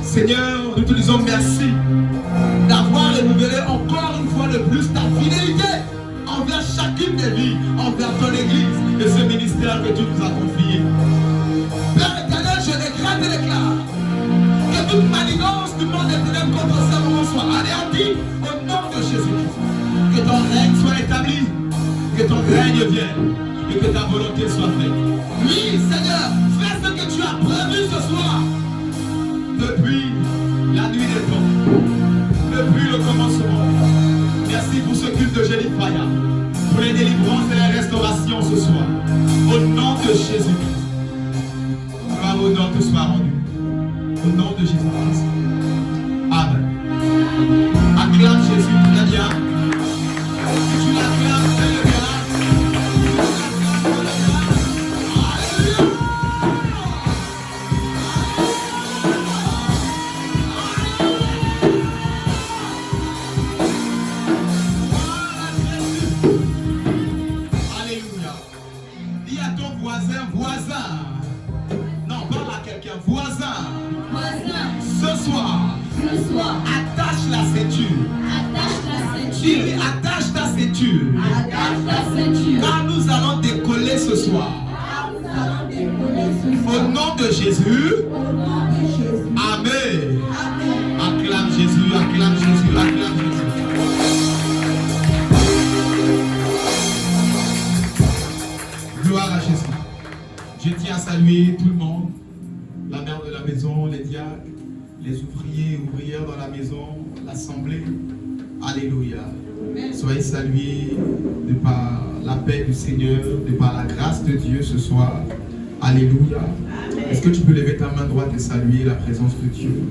Seigneur, nous te disons merci d'avoir renouvelé encore une fois de plus ta fidélité envers chacune des vies, envers ton église et ce ministère que tu nous as confié. Père éternel, je décrète et déclare que toute manigance du monde éternel contre ce moment soit anéantie au nom de Jésus-Christ. Que ton règne soit établi, que ton règne vienne et que ta volonté soit faite. Oui, Seigneur, fais ce que tu as prévu ce soir. Depuis la nuit des temps, depuis le commencement. Merci pour ce culte de Génie Faya, pour les délivrances et les restaurations ce soir. Au nom de Jésus-Christ. Gloire au nom te soit rendu. Au nom de Jésus-Christ. Amen. Acclame Jésus, très bien. Tu l'acclames, très bien. Attache la ceinture. Attache ta ceinture. Car nous allons décoller ce soir. Au nom de Jésus. Amen. Acclame Jésus, acclame Jésus, acclame Jésus. Gloire à Jésus. Je tiens à saluer tout le monde, la mère de la maison, les diacres, les ouvriers et ouvrières dans la maison, l'assemblée. Alléluia. Soyez salués de par la paix du Seigneur, de par la grâce de Dieu ce soir. Alléluia. Est-ce que tu peux lever ta main droite et saluer la présence de Dieu?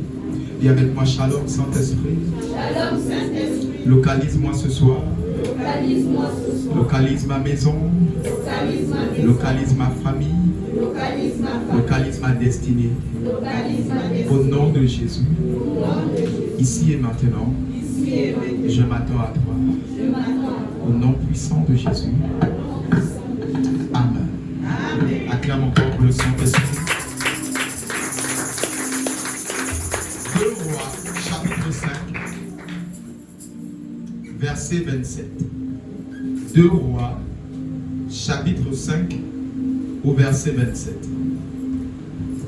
Dis avec moi, Shalom Saint-Esprit. Shalom Saint-Esprit. Localise-moi ce soir. Localise-moi ce soir. Localise ma maison. Localise ma maison. Localise ma famille. Localise ma famille. Localise ma destinée. Localise ma destinée. Au nom de Jésus. Au nom de Jésus. Ici et maintenant. Ici et maintenant. Je m'attends à toi. Je m'attends. Au nom puissant de Jésus. Amen. Amen. Acclame encore pour le Saint-Esprit. 2 Rois, chapitre 5, verset 27. 2 Rois, chapitre 5, au verset 27.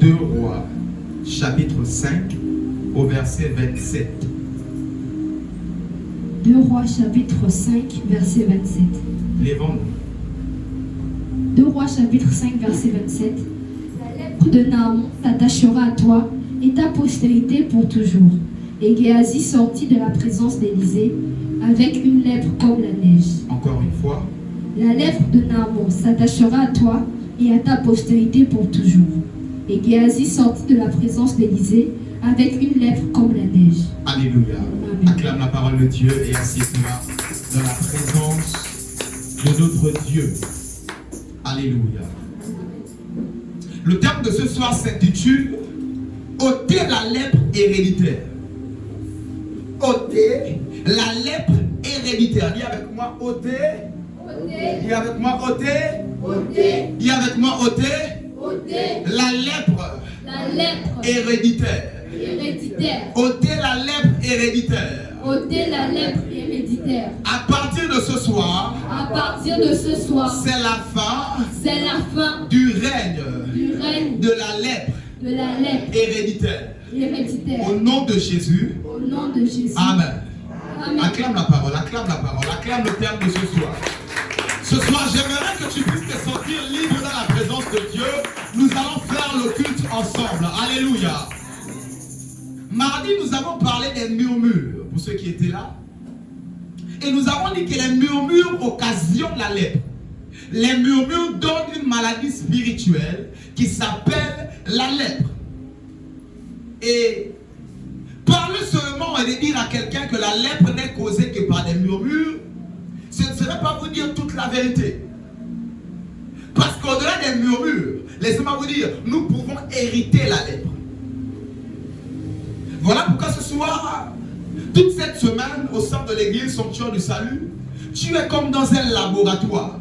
2 Rois, chapitre 5, au verset 27. 2 Rois, chapitre 5, verset 27. Lèvons-nous. 2 Rois, chapitre 5, verset 27. La lèpre de Naaman s'attachera à toi et ta postérité pour toujours. Et Géasi sortit de la présence d'Élisée avec une lèpre comme la neige. Encore une fois. La lèpre de Naaman s'attachera à toi et à ta postérité pour toujours. Et Géasi sortit de la présence d'Élisée avec une lèpre comme la neige. Alléluia. Amen. Acclame la parole de Dieu et assieds-toi dans la présence de notre Dieu. Alléluia. Le terme de ce soir s'intitule ôter la lèpre héréditaire. Ôter la lèpre héréditaire. Dis avec moi ôter. Dis avec moi ôter. Dis avec moi ôter. La lèpre héréditaire. Ôter la lèpre héréditaire. Ôter la lèpre héréditaire. À partir de ce soir, c'est la fin du règne de la lèpre héréditaire. Au nom de Jésus. Amen. Acclame la parole, acclame le terme de ce soir. Ce soir, j'aimerais que tu puisses te sentir libre dans la présence de Dieu. Nous allons faire le culte ensemble. Alléluia. Mardi, nous avons parlé des murmures, pour ceux qui étaient là. Et nous avons dit que les murmures occasionnent la lèpre. Les murmures donnent une maladie spirituelle qui s'appelle la lèpre. Et parler seulement et de dire à quelqu'un que la lèpre n'est causée que par des murmures, ce ne serait pas vous dire toute la vérité. Parce qu'au-delà des murmures, laissez-moi vous dire, nous pouvons hériter la lèpre. Voilà pourquoi ce soir, toute cette semaine, au sein de l'église Sanctuaire du Salut, tu es comme dans un laboratoire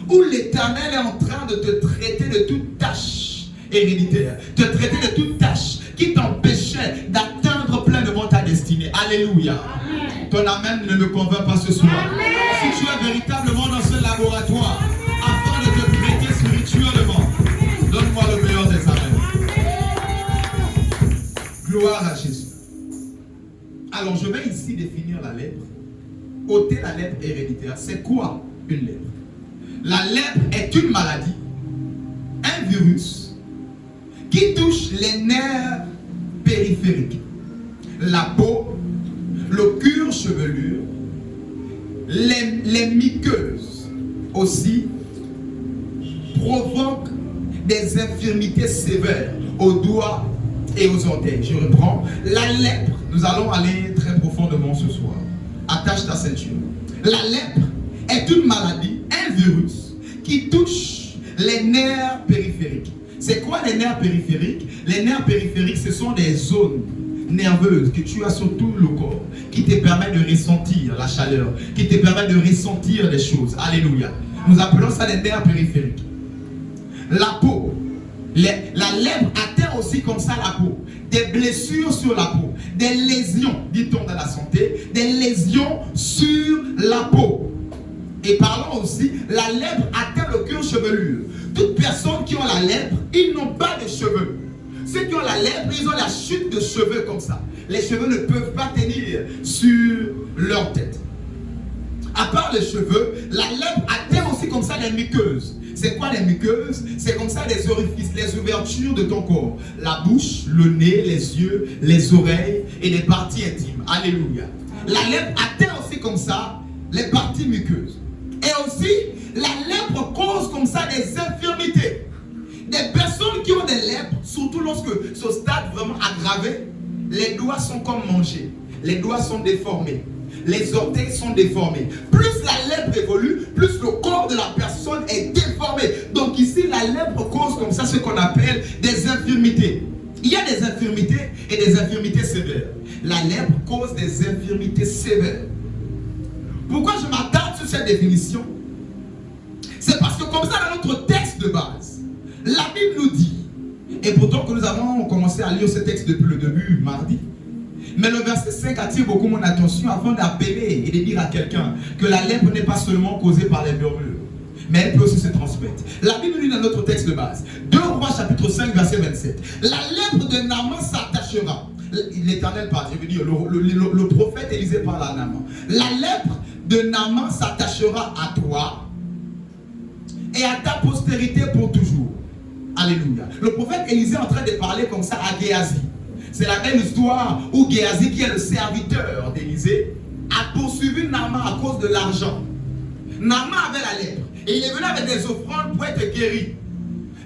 où l'Éternel est en train de te traiter de toute tâche héréditaire, te traiter de toute tâche qui t'empêchait d'atteindre Alléluia. Ton amen ne me convainc pas ce soir. Si tu es véritablement dans ce laboratoire, afin de te prêter spirituellement, donne-moi le meilleur des amens. Gloire à Jésus. Alors je vais ici définir la lèpre. Ôter la lèpre héréditaire. C'est quoi une lèpre? La lèpre est une maladie, un virus qui touche les nerfs périphériques, la peau, le cuir chevelu, les muqueuses aussi, provoque des infirmités sévères aux doigts et aux orteils. Je reprends. La lèpre, nous allons aller très profondément ce soir. Attache ta ceinture. La lèpre est une maladie, un virus qui touche les nerfs périphériques. C'est quoi les nerfs périphériques? Les nerfs périphériques, ce sont des zones nerveuses que tu as sur tout le corps, qui te permettent de ressentir la chaleur, qui te permettent de ressentir les choses. Alléluia. Nous appelons ça les nerfs périphériques. La peau. La lèpre atteint aussi comme ça la peau. Des blessures sur la peau. Des lésions, dit-on dans la santé, des lésions sur la peau. Et parlons aussi, la lèpre atteint le cuir chevelu. Toutes personnes qui ont la lèpre, ils n'ont pas de cheveux. Ceux qui ont la lèpre, ils ont la chute de cheveux comme ça. Les cheveux ne peuvent pas tenir sur leur tête. À part les cheveux, la lèpre atteint aussi comme ça les muqueuses. C'est quoi les muqueuses? C'est comme ça les orifices, les ouvertures de ton corps. La bouche, le nez, les yeux, les oreilles et les parties intimes. Alléluia. La lèpre atteint aussi comme ça les parties muqueuses. Et aussi, la lèpre cause comme ça des infirmités. Des personnes qui ont des lèpres, surtout lorsque ce stade vraiment aggravé, les doigts sont comme mangés. Les doigts sont déformés. Les orteils sont déformés. Plus la lèpre évolue, plus le corps de la personne est déformé. Donc ici, la lèpre cause comme ça ce qu'on appelle des infirmités. Il y a des infirmités et des infirmités sévères. La lèpre cause des infirmités sévères. Pourquoi je m'attarde sur cette définition? C'est parce que comme ça, dans notre texte de base, la Bible nous dit, et pourtant que nous avons commencé à lire ce texte depuis le début, mardi, mais le verset 5 attire beaucoup mon attention afin d'appeler et de dire à quelqu'un que la lèpre n'est pas seulement causée par les murmures, mais elle peut aussi se transmettre. La Bible dit dans notre texte de base, 2 Rois chapitre 5 verset 27, la lèpre de Naaman s'attachera. L'Éternel parle, je veux dire, le prophète Élisée parle à Naaman. La lèpre de Naaman s'attachera à toi et à ta postérité pour toujours. Alléluia. Le prophète Élisée est en train de parler comme ça à Géasi. C'est la même histoire où Géasi, qui est le serviteur d'Élisée, a poursuivi Naaman à cause de l'argent. Naaman avait la lèpre et il est venu avec des offrandes pour être guéri.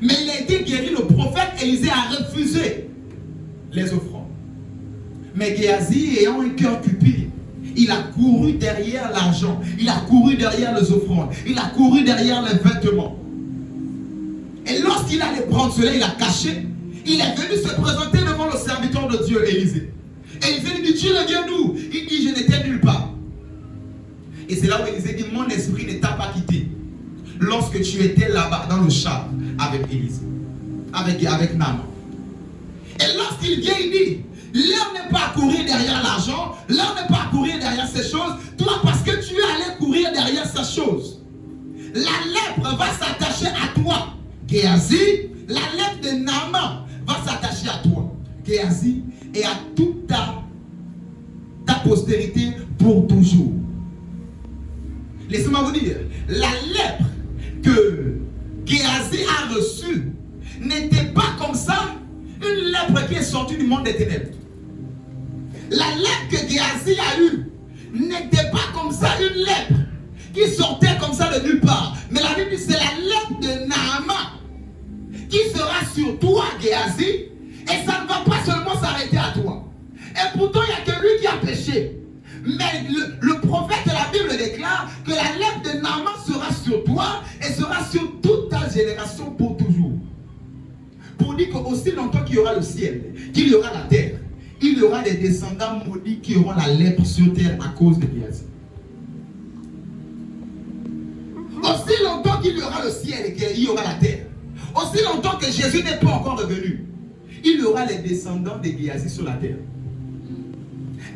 Mais il a été guéri, le prophète Élisée a refusé les offrandes. Mais Géasi, ayant un cœur cupide, il a couru derrière l'argent, il a couru derrière les offrandes, il a couru derrière les vêtements. Et lorsqu'il allait prendre cela, il a caché. Il est venu se présenter devant le serviteur de Dieu, Élisée. Élisée lui dit, tu reviens d'où? Il dit, je n'étais nulle part. Et c'est là où Élisée dit, mon esprit ne t'a pas quitté lorsque tu étais là-bas dans le char avec Élisée, avec Naaman. Et lorsqu'il vient, il dit, l'heure n'est pas à courir derrière l'argent, l'heure n'est pas à courir derrière ces choses, toi parce que tu es allé courir derrière ces choses. La lèpre va s'attacher à toi, Géasi. La lèpre de Naaman va s'attacher à toi, Géasi, et à toute ta postérité pour toujours. Laissez-moi vous dire, la lèpre que Géasi a reçue n'était pas comme ça une lèpre qui est sortie du monde des ténèbres. La lèpre que Géasi a eue n'était pas comme ça une lèpre qui sortait comme ça de nulle part. Mais la Bible dit c'est la lèpre de Naaman qui sera sur toi, Géasi, et ça ne va pas seulement s'arrêter à toi. Et pourtant, il n'y a que lui qui a péché. Mais le prophète de la Bible déclare que la lèpre de Naaman sera sur toi et sera sur toute ta génération pour toujours. Pour dire qu'aussi longtemps qu'il y aura le ciel, qu'il y aura la terre, il y aura des descendants maudits qui auront la lèpre sur terre à cause de Géasi. Aussi longtemps qu'il y aura le ciel et qu'il y aura la terre, aussi longtemps que Jésus n'est pas encore revenu, il y aura les descendants de Géasi sur la terre.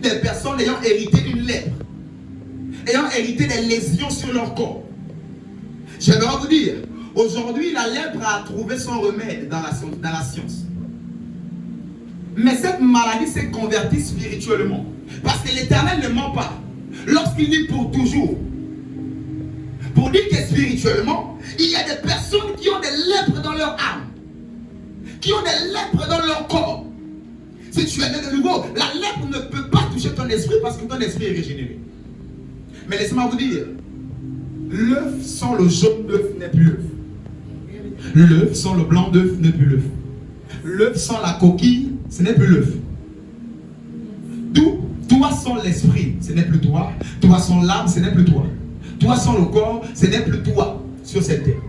des personnes ayant hérité d'une lèpre, ayant hérité des lésions sur leur corps. J'aimerais vous dire, aujourd'hui, la lèpre a trouvé son remède dans la science. Mais cette maladie s'est convertie spirituellement. Parce que l'Éternel ne ment pas. Lorsqu'il dit pour toujours, pour dire que spirituellement, il y a des personnes qui ont des lèpres dans leur âme, qui ont des lèpres dans leur corps. Si tu es né de nouveau, la lèpre ne peut pas toucher ton esprit parce que ton esprit est régénéré. Mais laissez-moi vous dire, l'œuf sans le jaune d'œuf n'est plus l'œuf. L'œuf sans le blanc d'œuf n'est plus l'œuf. L'œuf sans la coquille, ce n'est plus l'œuf. Toi sans l'esprit, ce n'est plus toi. Toi sans l'âme, ce n'est plus toi. Toi sans le corps, ce n'est plus toi sur cette terre.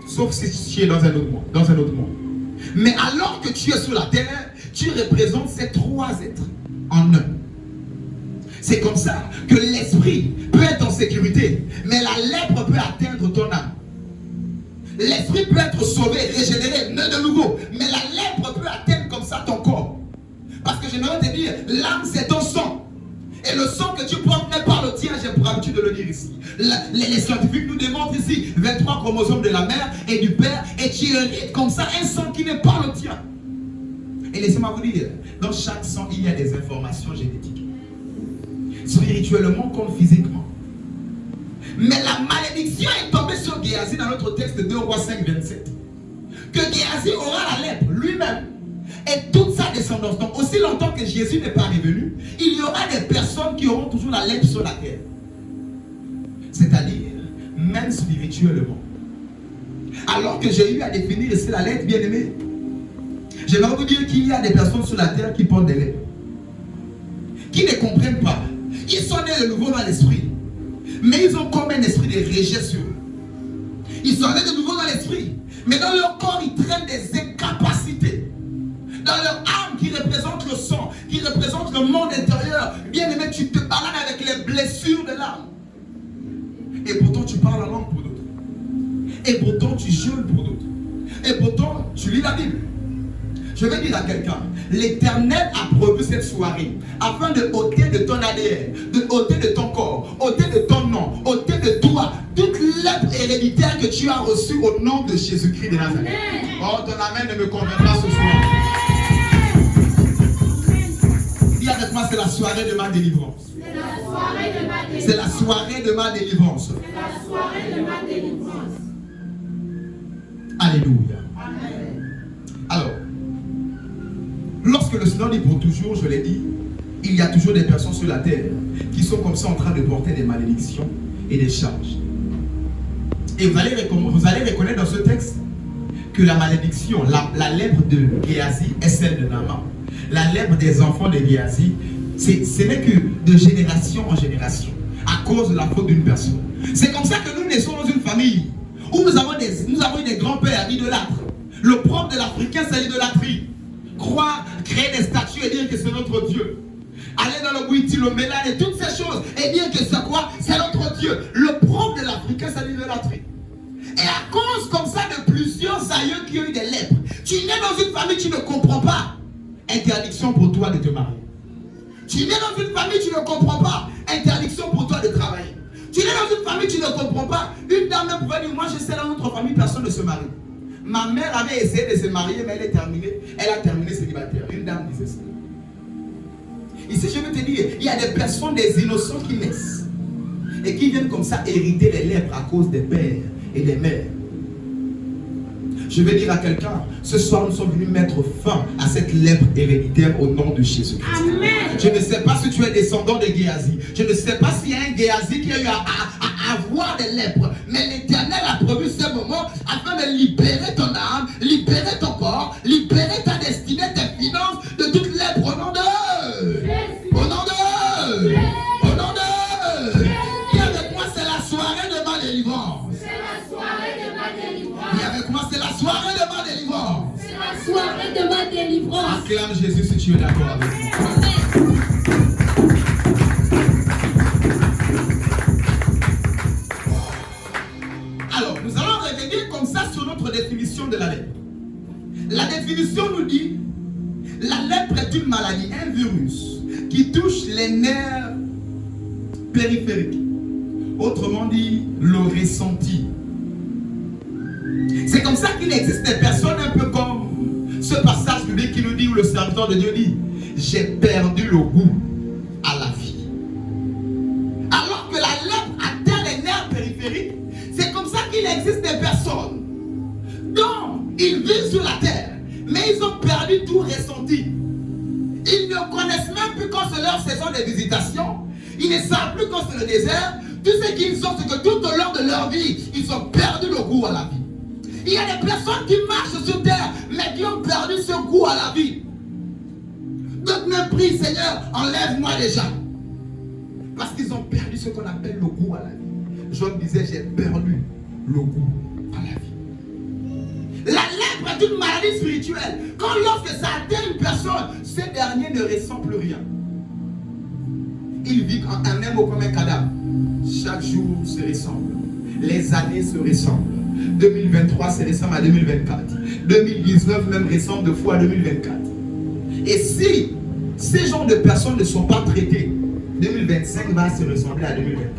Sauf si tu es dans un autre monde. Mais alors que tu es sur la terre, tu représentes ces trois êtres en un. C'est comme ça que l'esprit peut être en sécurité, mais la lèpre peut atteindre ton âme. L'esprit peut être sauvé, régénéré, né de nouveau, mais la lèpre peut atteindre comme ça ton corps. Parce que j'aimerais te dire, l'âme c'est ton sang. Et le sang que tu portes n'est pas le tien, j'ai pour habitude de le dire ici. Les scientifiques nous démontrent ici 23 chromosomes de la mère et du père, et tu hérites comme ça un sang qui n'est pas le tien. Et laissez-moi vous dire, dans chaque sang, il y a des informations génétiques. Spirituellement comme physiquement. Mais la malédiction est tombée sur Géasi dans notre texte de 2 Rois 5, 27. Que Géasi aura la lèpre lui-même et toute sa descendance. Donc aussi longtemps que Jésus n'est pas revenu, il y aura des personnes qui auront toujours la lèpre sur la terre. C'est-à-dire, même spirituellement. Alors que j'ai eu à définir ici la lèpre, bien aimé, j'aimerais vous dire qu'il y a des personnes sur la terre qui portent des lèpres, qui ne comprennent pas. Ils sont nés de nouveau dans l'esprit, mais ils ont comme un esprit de rejet sur eux. Ils sont nés de nouveau dans l'esprit, mais dans leur corps, ils traînent des incapacités. Dans leur âme qui représente le sang, qui représente le monde intérieur. Bien aimé, tu te balades avec les blessures de l'âme. Et pourtant, tu parles en langue pour d'autres. Et pourtant, tu jeûnes pour d'autres. Et pourtant, tu lis la Bible. Je vais dire à quelqu'un, l'Éternel a prévu cette soirée afin de ôter de ton ADN, de ôter de ton corps, ôter de ton nom, ôter de toi toute lèpre héréditaire que tu as reçue au nom de Jésus-Christ de Nazareth. Oh, ton amen ne me convainc pas ce soir. Dis avec moi, c'est la soirée de ma délivrance. C'est la soirée de ma délivrance. C'est la soirée de ma délivrance. Alléluia. Alors, lorsque le Seigneur dit pour toujours, je l'ai dit, il y a toujours des personnes sur la terre qui sont comme ça en train de porter des malédictions et des charges. Et vous allez reconnaître dans ce texte que la malédiction, la lèpre de Géasi est celle de Naaman. La lèpre des enfants de Géasi, ce n'est que de génération en génération, à cause de la faute d'une personne. C'est comme ça que nous naissons dans une famille où nous avons eu des grands-pères idolâtres. Le propre de l'Africain, c'est l'idolâtrie. Croire, créer des statues et dire que c'est notre Dieu. Aller dans le Bouiti, le Mélane et toutes ces choses et dire que c'est quoi? C'est notre Dieu. Le propre de l'Africain, c'est l'idolâtrie. Et à cause comme ça de plusieurs aïeux qui ont eu des lèpres, tu nais dans une famille, tu ne comprends pas. Interdiction pour toi de te marier. Tu nais dans une famille, tu ne comprends pas. Interdiction pour toi de travailler. Tu nais dans une famille, tu ne comprends pas. Une dame pouvait dire, moi je sais dans notre famille, personne ne se marie. Ma mère avait essayé de se marier, mais elle a terminé célibataire. Une dame disait ça. Ici, je veux te dire, il y a des personnes, des innocents qui naissent et qui viennent comme ça hériter les lèpres à cause des pères et des mères. Je vais dire à quelqu'un, ce soir nous sommes venus mettre fin à cette lèpre héréditaire au nom de Jésus-Christ. Je ne sais pas si tu es descendant de Géasi. Je ne sais pas s'il y a un Géasi qui a eu à avoir des lèpres. Mais l'Éternel a prévu ce moment afin de libérer ton âme, libérer ton corps, libérer ta destinée, tes finances de toute lèpre au nom de... Au nom de... Au nom de... Et avec moi, c'est la soirée de ma délivrance. Et avec moi, c'est la soirée de ma délivrance. C'est la soirée de ma délivrance. Acclame Jésus si tu es d'accord avec moi. Alors, nous allons revenir comme ça sur notre définition de la lèpre. La définition nous dit, la lèpre est une maladie, un virus qui touche les nerfs périphériques. Autrement dit, le ressenti. C'est comme ça qu'il existe des personnes un peu comme ce passage biblique qui nous dit, où le serviteur de Dieu dit, j'ai perdu le goût à la vie. Alors que la lèpre atteint les nerfs périphériques, c'est comme ça qu'il existe des personnes dont ils vivent sur la terre, mais ils ont perdu tout ressenti. Ils ne connaissent même plus quand c'est leur saison de visitation. Ils ne savent plus quand c'est le désert. Tout ce qu'ils ont, c'est que tout au long de leur vie, ils ont perdu le goût à la vie. Il y a des personnes qui marchent sur terre, mais qui ont perdu ce goût à la vie. D'autres même prient, Seigneur, enlève-moi déjà. Parce qu'ils ont perdu ce qu'on appelle le goût à la vie. Job disait, j'ai perdu le goût à la vie. La lèpre est une maladie spirituelle. Quand lorsque ça atteint une personne, ce dernier ne ressent plus rien. Il vit un même comme un cadavre. Chaque jour se ressemble. Les années se ressemblent. 2023 se ressemble à 2024. 2019 même ressemble de fois à 2024. Et si ces genres de personnes ne sont pas traitées, 2025 va se ressembler à 2024.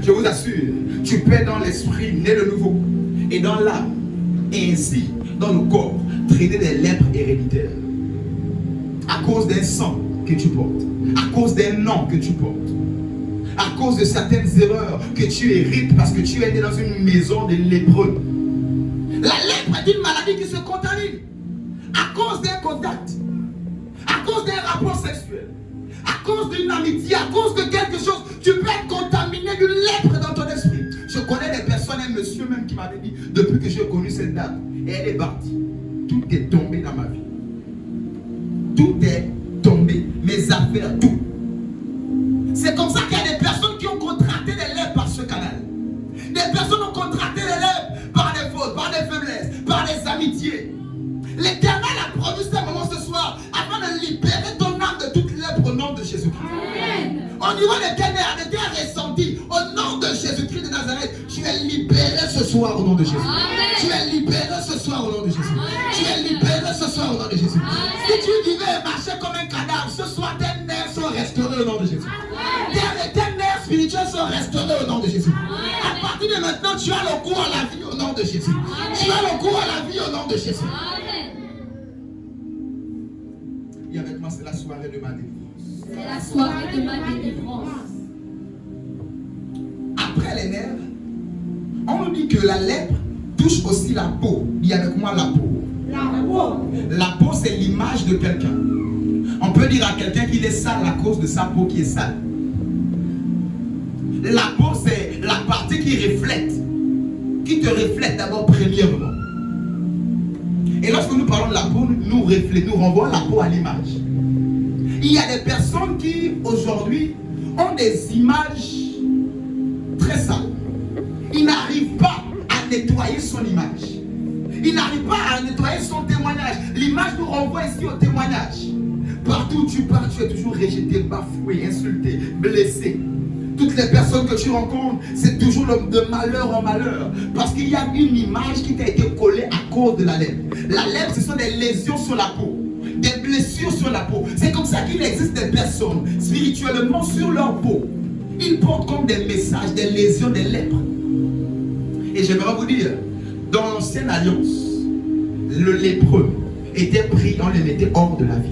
Je vous assure, tu peux dans l'esprit né de nouveau et dans l'âme, et ainsi dans le corps, traiter des lèpres héréditaires. À cause d'un sang que tu portes, à cause d'un nom que tu portes, à cause de certaines erreurs que tu hérites parce que tu es né dans une maison de lépreux. La lèpre est une maladie qui se contamine à cause d'un contact, à cause d'un rapport sexuel, à cause d'une amitié, à cause de quelque chose. Tu peux être contaminé d'une lèpre dans ton esprit. Je connais des personnes, un monsieur même qui m'avait dit, depuis que j'ai connu cette dame, et elle est partie, tout est tombé dans ma vie. Tout est tombé, mes affaires, tout. C'est comme ça qu'il y a des personnes qui ont contracté des lèpres par ce canal. Des personnes ont contracté des lèpres par des fautes, par des faiblesses, par des amitiés. L'Éternel a produit ce moment ce soir afin de libérer ton âme de toute lèpre au nom de Jésus-Christ. Au niveau de tes nerfs, de tes ressentis, au nom de Jésus-Christ de Nazareth, tu es libéré ce soir au nom de Jésus. Amen. Tu es libéré ce soir au nom de Jésus. Amen. Tu es libéré ce soir au nom de Jésus. Amen. Si tu vivais et marchais comme un cadavre, ce soir tes nerfs sont restaurés au nom de Jésus. Tes nerfs spirituels sont restaurés au nom de Jésus. Amen. À partir de maintenant, tu as le goût à la vie au nom de Jésus. Amen. Tu as le goût à la vie au nom de Jésus. Amen. Et avec moi, c'est la soirée de ma délivrance. C'est la soirée de ma délivrance. Après les nerfs, on nous dit que la lèpre touche aussi la peau. Dis avec moi la peau. La peau. La peau, c'est l'image de quelqu'un. On peut dire à quelqu'un qu'il est sale à cause de sa peau qui est sale. La peau, c'est la partie qui reflète, qui te reflète d'abord premièrement. Et lorsque nous parlons de la peau, nous renvoie la peau à l'image. Il y a des personnes qui, aujourd'hui, ont des images très sales. Ils n'arrivent pas à nettoyer son image. Ils n'arrivent pas à nettoyer son témoignage. L'image nous renvoie ici au témoignage. Partout où tu pars, tu es toujours rejeté, bafoué, insulté, blessé. Toutes les personnes que tu rencontres, c'est toujours de malheur en malheur. Parce qu'il y a une image qui t'a été collée à cause de la lèpre. La lèpre, ce sont des lésions sur la peau. Des blessures sur la peau. C'est comme ça qu'il existe des personnes, spirituellement, sur leur peau. Ils portent comme des messages, des lésions, des lèpres. Et j'aimerais vous dire, dans l'ancienne alliance, le lépreux était pris, on les mettait hors de la vie.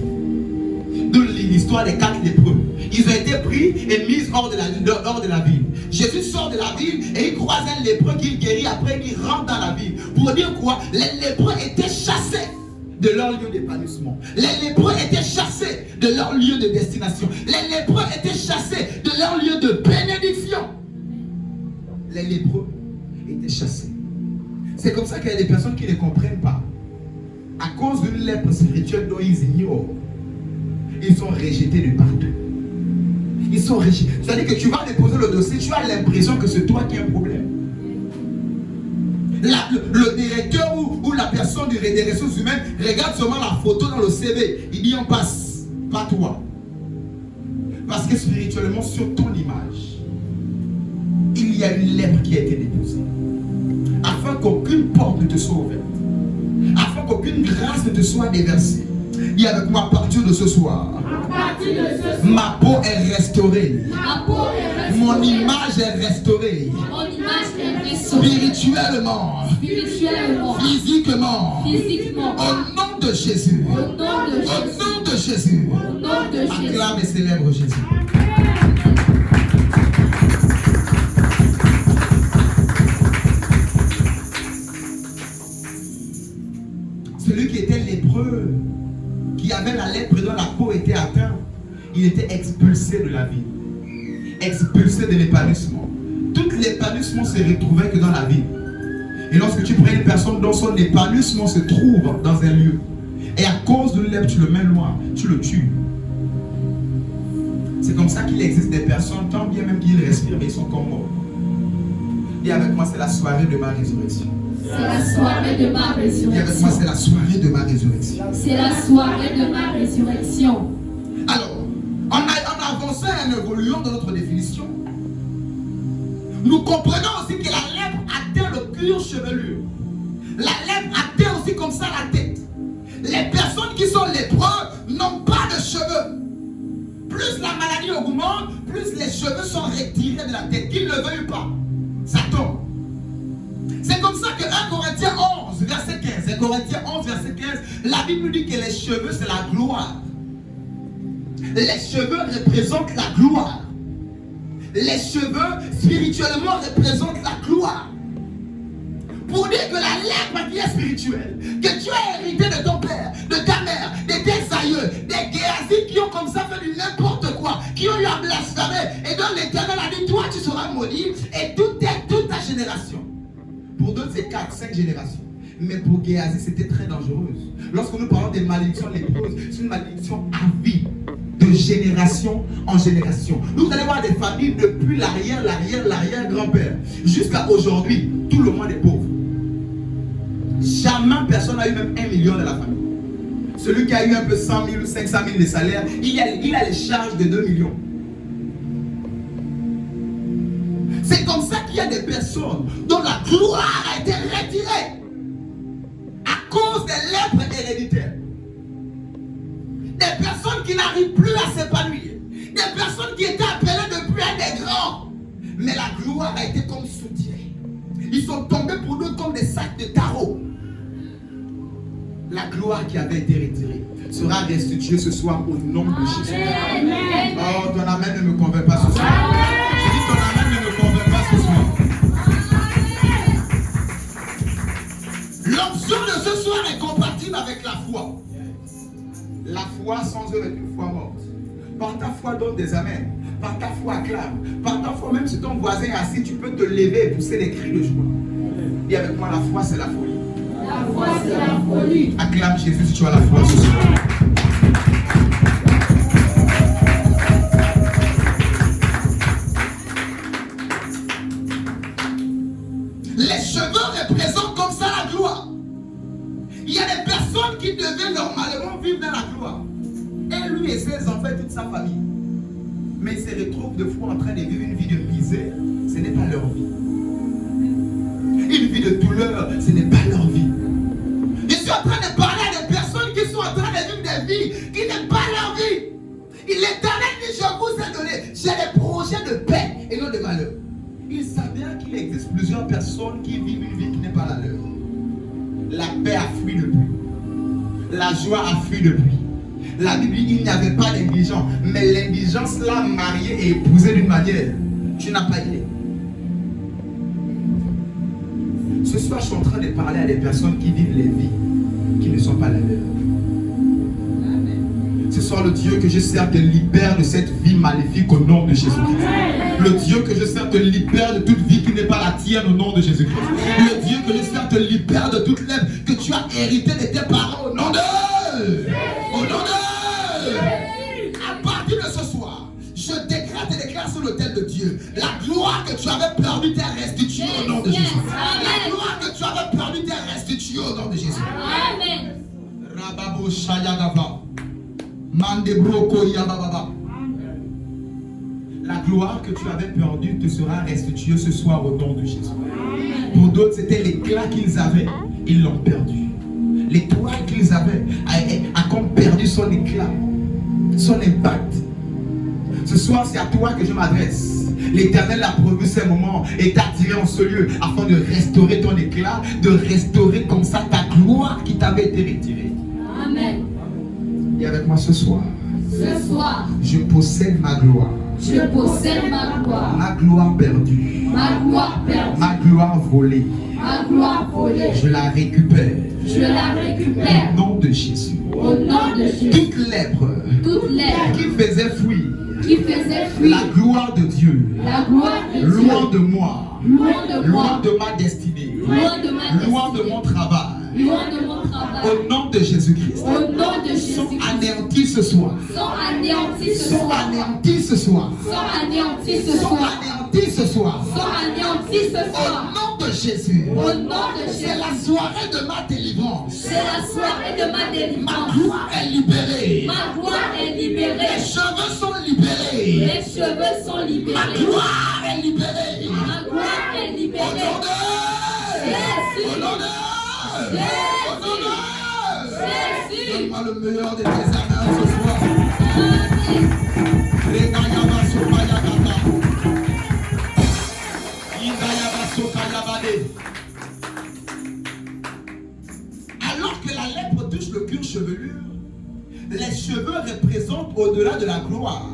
De l'histoire des 4 lépreux. Ils ont été pris et mis hors de la ville. Jésus sort de la ville et il croise un lépreux qu'il guérit. Après, il rentre dans la ville. Pour dire quoi? Les lépreux étaient chassés de leur lieu d'épanouissement. Les lépreux étaient chassés de leur lieu de destination. Les lépreux étaient chassés de leur lieu de bénédiction. Les lépreux étaient chassés. C'est comme ça qu'il y a des personnes qui ne comprennent pas. À cause d'une lèpre spirituelle dont ils ignorent, ils sont rejetés de partout. Ils sont rejetés. C'est-à-dire que tu vas déposer le dossier, tu as l'impression que c'est toi qui as un problème. Le directeur ou la personne des ressources humaines regarde seulement la photo dans le CV. Il dit on passe, pas toi. Parce que spirituellement, sur ton image, il y a une lèpre qui a été déposée. Afin qu'aucune porte ne te soit ouverte. Afin qu'aucune grâce ne te soit déversée. Dis avec moi, à partir de ce soir, ma peau est restaurée. Mon image est restaurée. Spirituellement, physiquement, au nom de Jésus. Au nom de Jésus. Acclame et célèbre Jésus. Celui qui était lépreux, qui avait la lèpre dont la peau était atteinte, il était expulsé de la vie, expulsé de l'épanouissement. Tout l'épanouissement se retrouvait que dans la vie. Et lorsque tu prends une personne dont son épanouissement se trouve dans un lieu, et à cause de lèpre, tu le mets loin, tu le tues. C'est comme ça qu'il existe des personnes, tant bien même qu'ils respirent, mais ils sont comme morts. Et avec moi, c'est la soirée de ma résurrection. C'est la soirée de ma résurrection. Et avec moi, c'est la soirée de ma résurrection. C'est la soirée de ma résurrection. Alors, en avançant et en évoluant dans notre définition, nous comprenons aussi que la lèpre atteint le cuir chevelu. La lèpre atteint aussi comme ça la tête. Les personnes qui sont lépreux n'ont pas de cheveux. Plus la maladie augmente, plus les cheveux sont retirés de la tête. Qu'ils ne le veuillent pas, ça tombe. C'est comme ça que 1 Corinthiens 11, verset 15. 1 Corinthiens 11, verset 15, la Bible nous dit que les cheveux, c'est la gloire. Les cheveux représentent la gloire. Les cheveux, spirituellement, représentent la gloire. Pour dire que la lèpre qui est spirituelle, que tu as hérité de ton père, de ta mère, de tes aïeux, des Géasi qui ont comme ça fait du n'importe quoi, qui ont eu à blasphémer, et donc l'Éternel a dit, toi tu seras maudit, et toute ta génération. Pour d'autres, c'est 4-5 générations. Mais pour Géasi, c'était très dangereux. Lorsque nous parlons des malédictions lépreuses, c'est une malédiction à vie, de génération en génération. Vous allez voir des familles depuis l'arrière-grand-père jusqu'à aujourd'hui, tout le monde est pauvre. Jamais personne n'a eu même 1 million de la famille. Celui qui a eu un peu 100 000 ou 500 000 de salaire, il a les charges de 2 millions. C'est comme ça qu'il y a des personnes dont la gloire a été retirée à cause des lèpres héréditaires. Des personnes qui n'arrivent plus à s'épanouir. Des personnes qui étaient appelées depuis un des grands. Mais la gloire a été comme soutirée. Ils sont tombés pour nous comme des sacs de tarot. La gloire qui avait été retirée sera restituée ce soir au nom de Jésus. Oh, ton amen ne me convainc pas ce soir. Je dis ton amen ne me convainc pas ce soir. L'option de ce soir est compatible avec la foi. La foi sans eux est une foi morte. Par ta foi, donne des amens. Par ta foi, acclame. Par ta foi, même si ton voisin est assis, tu peux te lever et pousser des cris de joie. Dis avec moi, la foi, c'est la folie. La foi, c'est la folie. Acclame Jésus si tu as la foi ce soir. Les cheveux représentent comme ça la gloire. Il y a des personnes qui devaient normalement vivre dans la gloire. Et lui et ses enfants et toute sa famille. Mais ils se retrouvent de fois en train de vivre une vie de misère. Ce n'est pas leur vie. Une vie de douleur, ce n'est pas leur vie. Je suis en train de parler à des personnes qui sont en train de vivre des vies qui n'aiment pas leur vie. L'Éternel dit, je vous ai donné, j'ai des projets de paix et non de malheur. Il s'avère qu'il existe plusieurs personnes qui vivent une vie qui n'est pas la leur. La paix a fui depuis. La joie a fui depuis. La Bible dit qu'il n'y avait pas d'indigence, mais l'indigence l'a marié et épousé d'une manière. Tu n'as pas idée. Ce soir, je suis en train de parler à des personnes qui vivent les vies qui ne sont pas la leur. Ce soir, le Dieu que je sers te libère de cette vie maléfique au nom de Jésus-Christ. Le Dieu que je sers te libère de toute vie qui n'est pas la tienne au nom de Jésus-Christ. Le Dieu que je sers te libère de toute lèpre que tu as hérité de tes parents au nom de... Au nom de... À partir de ce soir, je décrète et déclare sur l'autel de Dieu. La gloire que tu avais perdue t'est restituée au nom de Jésus. La gloire que tu avais perdue t'est restituée au nom de Jésus. Amen. Rababo Shayagava. Mandebroko Yabababa. La gloire que tu avais perdue te sera restituée ce soir au nom de Jésus. Pour d'autres, c'était l'éclat qu'ils avaient. Ils l'ont perdu. L'étoile qu'ils avaient à comme perdu son éclat, son impact. Ce soir, c'est à toi que je m'adresse. L'Éternel a prévu ces moments et t'a tiré en ce lieu afin de restaurer ton éclat, de restaurer comme ça ta gloire qui t'avait été retirée. Amen. Et avec moi ce soir, je possède ma gloire. Je possède ma gloire. Ma gloire perdue. Ma gloire perdue. Ma gloire volée. Ma gloire volée. Je la récupère. Je la récupère. Au nom de Jésus. Au nom de Jésus. Toute lèpre. Toute lèpre. Qui faisait fuir. Qui faisait fuir. La gloire de Dieu. La gloire de Dieu. Loin de moi. Loin de moi. Loin de ma destinée. Loin de ma destinée. Loin de mon travail. Loin de mon travail. Au nom de Jésus-Christ. Au nom de Jésus-Christ. Sont anéantis ce soir. Sont anéantis ce Sont soir. anéantis ce soir. Sont anéantis ce Sont soir. anéantis ce soir. Sont anéantis ce Au soir. nom de Jésus. Au nom de C'est Jésus. la soirée de ma délivrance. C'est la soirée de ma Ma délivrance. gloire est libérée. Ma gloire est Les libérée. cheveux sont libérés. Les cheveux sont Ma libérés. gloire est libérée. Ma gloire est Au nom libérée. de Jésus. Au nom de Au nom de Jésus. Donne-moi le meilleur de tes amants ce soir. Amen. Les Gayaba Sopayagata. Igayaba Sopayabade. Alors que la lèpre touche le cuir chevelu, les cheveux représentent au-delà de la gloire,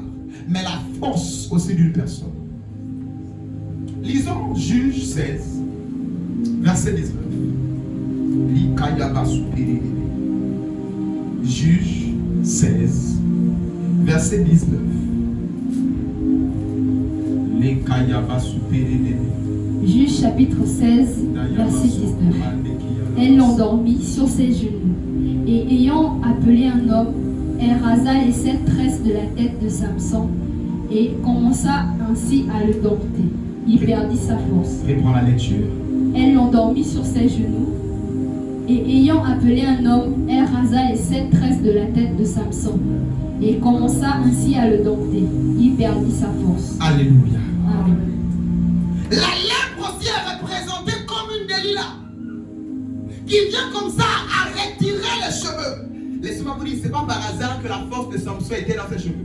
mais la force aussi d'une personne. Lisons Juge 16, verset 19. Juge 16, verset 19. Juge chapitre 16, verset 19. Elle l'endormit sur ses genoux, et ayant appelé un homme, elle rasa les 7 tresses de la tête de Samson, et commença ainsi à le dompter. Il perdit sa force. Reprends la lecture. Elle l'endormit sur ses genoux, et ayant appelé un homme, elle rasa les 7 tresses de la tête de Samson, et commença ainsi à le dompter. Il perdit sa force. Alléluia. Amen. La lèpre aussi est représentée comme une Delilah qui vient comme ça à retirer les cheveux. Laissez-moi vous dire, c'est pas par hasard que la force de Samson était dans ses cheveux.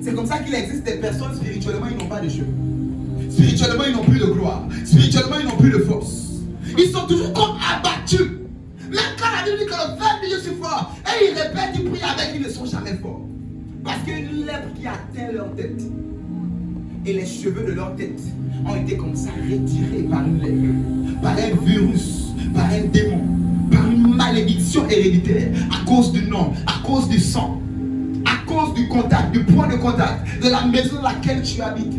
C'est comme ça qu'il existe des personnes spirituellement, ils n'ont pas de cheveux. Spirituellement, ils n'ont plus de gloire. Spirituellement, ils n'ont plus de force. Ils sont toujours comme abattus. Même quand la Bible dit que le frère dit je suis fort, et ils répètent, ils prient avec, ils ne sont jamais forts. Parce qu'il y a une lèpre qui atteint leur tête. Et les cheveux de leur tête ont été comme ça retirés par une lèpre, par un virus, par un démon, par une malédiction héréditaire, à cause du nom, à cause du sang, à cause du contact, du point de contact, de la maison dans laquelle tu habites.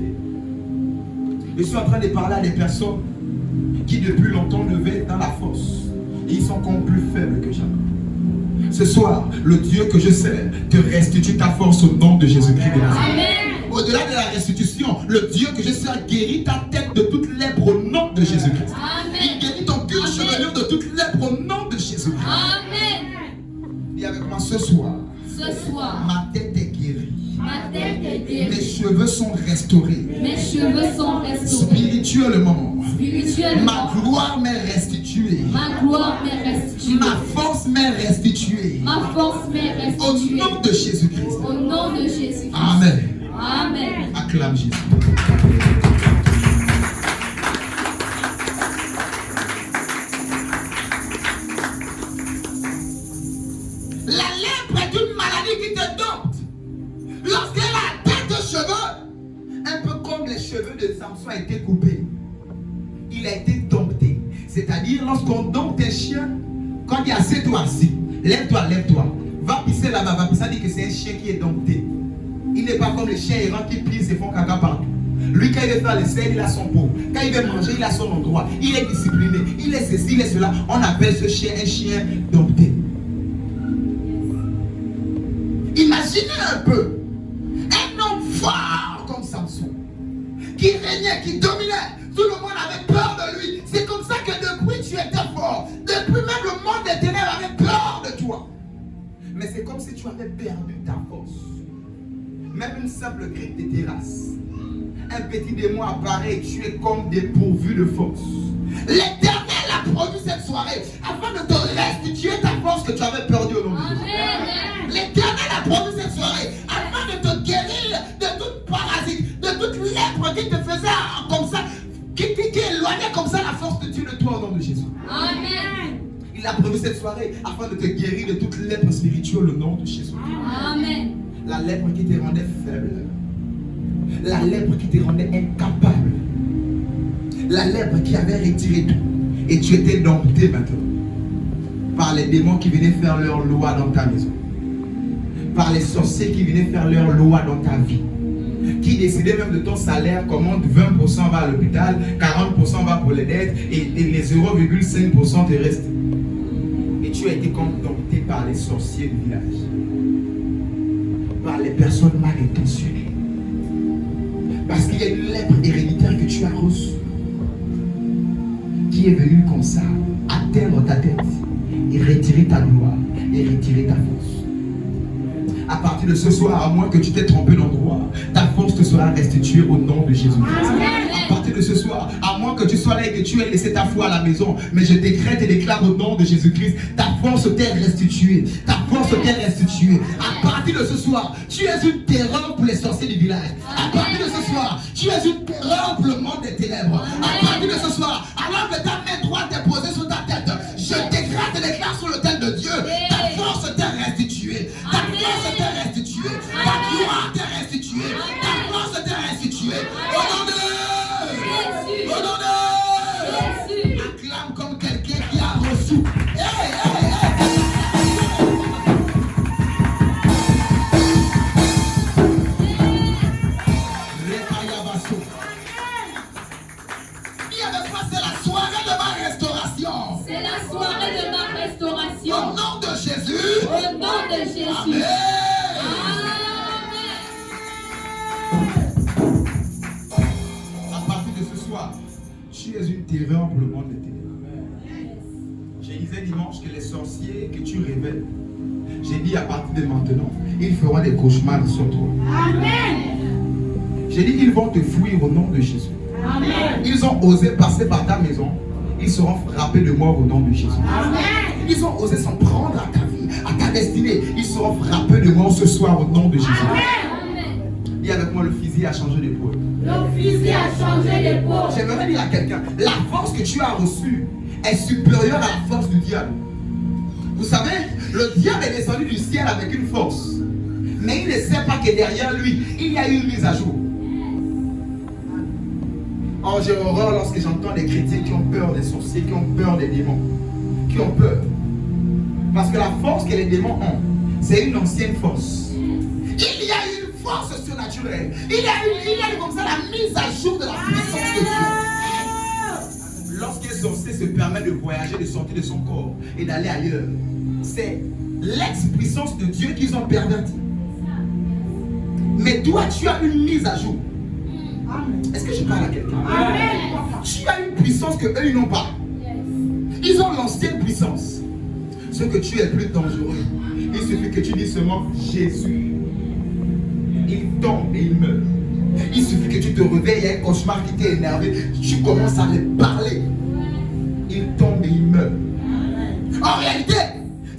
Je suis en train de parler à des personnes qui depuis longtemps levaient dans la force. Et ils sont comme plus faibles que jamais. Ce soir, le Dieu que je sers te restitue ta force au nom de Jésus-Christ de Nazareth. Au-delà de la restitution, le Dieu que je sers guérit ta tête de toute lèpre au nom de Jésus-Christ. Il guérit ton cuir chevelure de toute lèpre au nom de Jésus-Christ. Amen. Et avec moi ce soir, ma tête est guérie. Ma tête est guérie. Mes cheveux sont restaurés. Mes cheveux sont restaurés. Spirituellement, Spirituellement, ma gloire m'est restituée. ma gloire m'est restituée. Ma force m'est restituée. Ma force m'est Au restituée. nom de Jésus-Christ. Au nom de Jésus. Amen. Amen. Acclame Jésus. La lèpre est une maladie qui te dompte. Lorsqu'elle a atteint tes cheveux, un peu comme les cheveux de Samson ont été coupés, il a été dompté. C'est-à-dire, lorsqu'on dompte un chien, quand il y a assieds-toi assis, lève-toi, lève-toi. Va pisser là-bas, va pisser, ça dit que c'est un chien qui est dompté. Il n'est pas comme les chiens errants qui pissent et font caca partout. Lui, quand il veut faire le sel, il a son pot. Quand il veut manger, il a son endroit. Il est discipliné. Il est ceci, il est cela. On appelle ce chien un chien dompté. Imaginez un peu un homme fort comme Samson, qui régnait, qui dominait. Tout le monde avait peur de lui. C'est comme ça que depuis tu étais fort. Depuis même le monde des ténèbres avait peur de toi. Mais c'est comme si tu avais perdu ta force. Même une simple grippe de terrasse. Un petit démon apparaît et tu es comme dépourvu de force. L'Éternel a produit cette soirée afin de te restituer ta force que tu avais perdue au nom de Dieu. a prévu cette soirée afin de te guérir de toute lèpre spirituelle au nom de Jésus. Amen. La lèpre qui te rendait faible. La lèpre qui te rendait incapable. La lèpre qui avait retiré tout. Et tu étais dompté maintenant par les démons qui venaient faire leur loi dans ta maison. Par les sorciers qui venaient faire leur loi dans ta vie. Qui décidaient même de ton salaire, comment 20% va à l'hôpital, 40% va pour les dettes et les 0,5% te restent. Et tu as été dompté par les sorciers du village. Par les personnes mal intentionnées. Parce qu'il y a une lèpre héréditaire que tu as reçue. Qui est venue comme ça, atteindre ta tête et retirer ta gloire et retirer ta force. À partir de ce soir, à moins que tu t'aies trompé d'endroit, ta force te sera restituée au nom de Jésus. À partir de ce soir, à moins que tu sois là et que tu aies laissé ta foi à la maison, mais je décrète et déclare au nom de Jésus-Christ, ta force t'est restituée. Ta force t'est restituée. À partir de ce soir, tu es une terreur pour les sorciers du village. À partir de ce soir, tu es une terreur pour le monde des ténèbres. À partir de ce soir, alors que ta main droite est posée sur ta tête, je décrète et déclare sur l'autel de Dieu, ta force t'est restituée. Ta force t'est restituée. Ta gloire t'est restituée. Ta force t'est restituée. Au nom de Jésus. Au nom de Jésus. Acclame comme quelqu'un qui a reçu. Hey, hey, hey. Il y avait pas, c'est la soirée de ma restauration. C'est la soirée de ma restauration. Au nom de Jésus. Au nom de Jésus. Amen. À partir de ce soir, tu es une terreur pour le monde des ténèbres. Je disais dimanche que les sorciers que tu révèles, j'ai dit à partir de maintenant, ils feront des cauchemars sur toi. Amen. J'ai dit qu'ils vont te fuir au nom de Jésus. Amen. Ils ont osé passer par ta maison, ils seront frappés de mort au nom de Jésus. Amen. Ils ont osé s'en prendre à ta vie, à ta destinée, ils seront frappés de mort ce soir au nom de Jésus. Amen. Dis avec moi, le fusil a changé d'épaule. Le fusil a changé d'épaule. J'aimerais dire à quelqu'un, la force que tu as reçue est supérieure à la force du diable. Vous savez, le diable est descendu du ciel avec une force. Mais il ne sait pas que derrière lui, il y a une mise à jour. Oh, j'ai horreur lorsque j'entends des chrétiens qui ont peur des sorciers, qui ont peur des démons. Qui ont peur. Parce que la force que les démons ont, c'est une ancienne force. Il y a une force surnaturelle. Il y a comme ça la mise à jour de la puissance de Dieu. Lorsqu'un sorcier se permet de voyager, de sortir de son corps et d'aller ailleurs, c'est l'ex-puissance de Dieu qu'ils ont perverti. Mais toi, tu as une mise à jour. Est-ce que je parle à quelqu'un? Tu as une puissance que eux ils n'ont pas. Ils ont l'ancienne puissance. Ce que tu es plus dangereux. Il suffit que tu dis seulement Jésus. Il tombe et il meurt. Il suffit que tu te réveilles, il y a un cauchemar qui t'est énervé. Tu commences à le parler. Il tombe et il meurt. En réalité,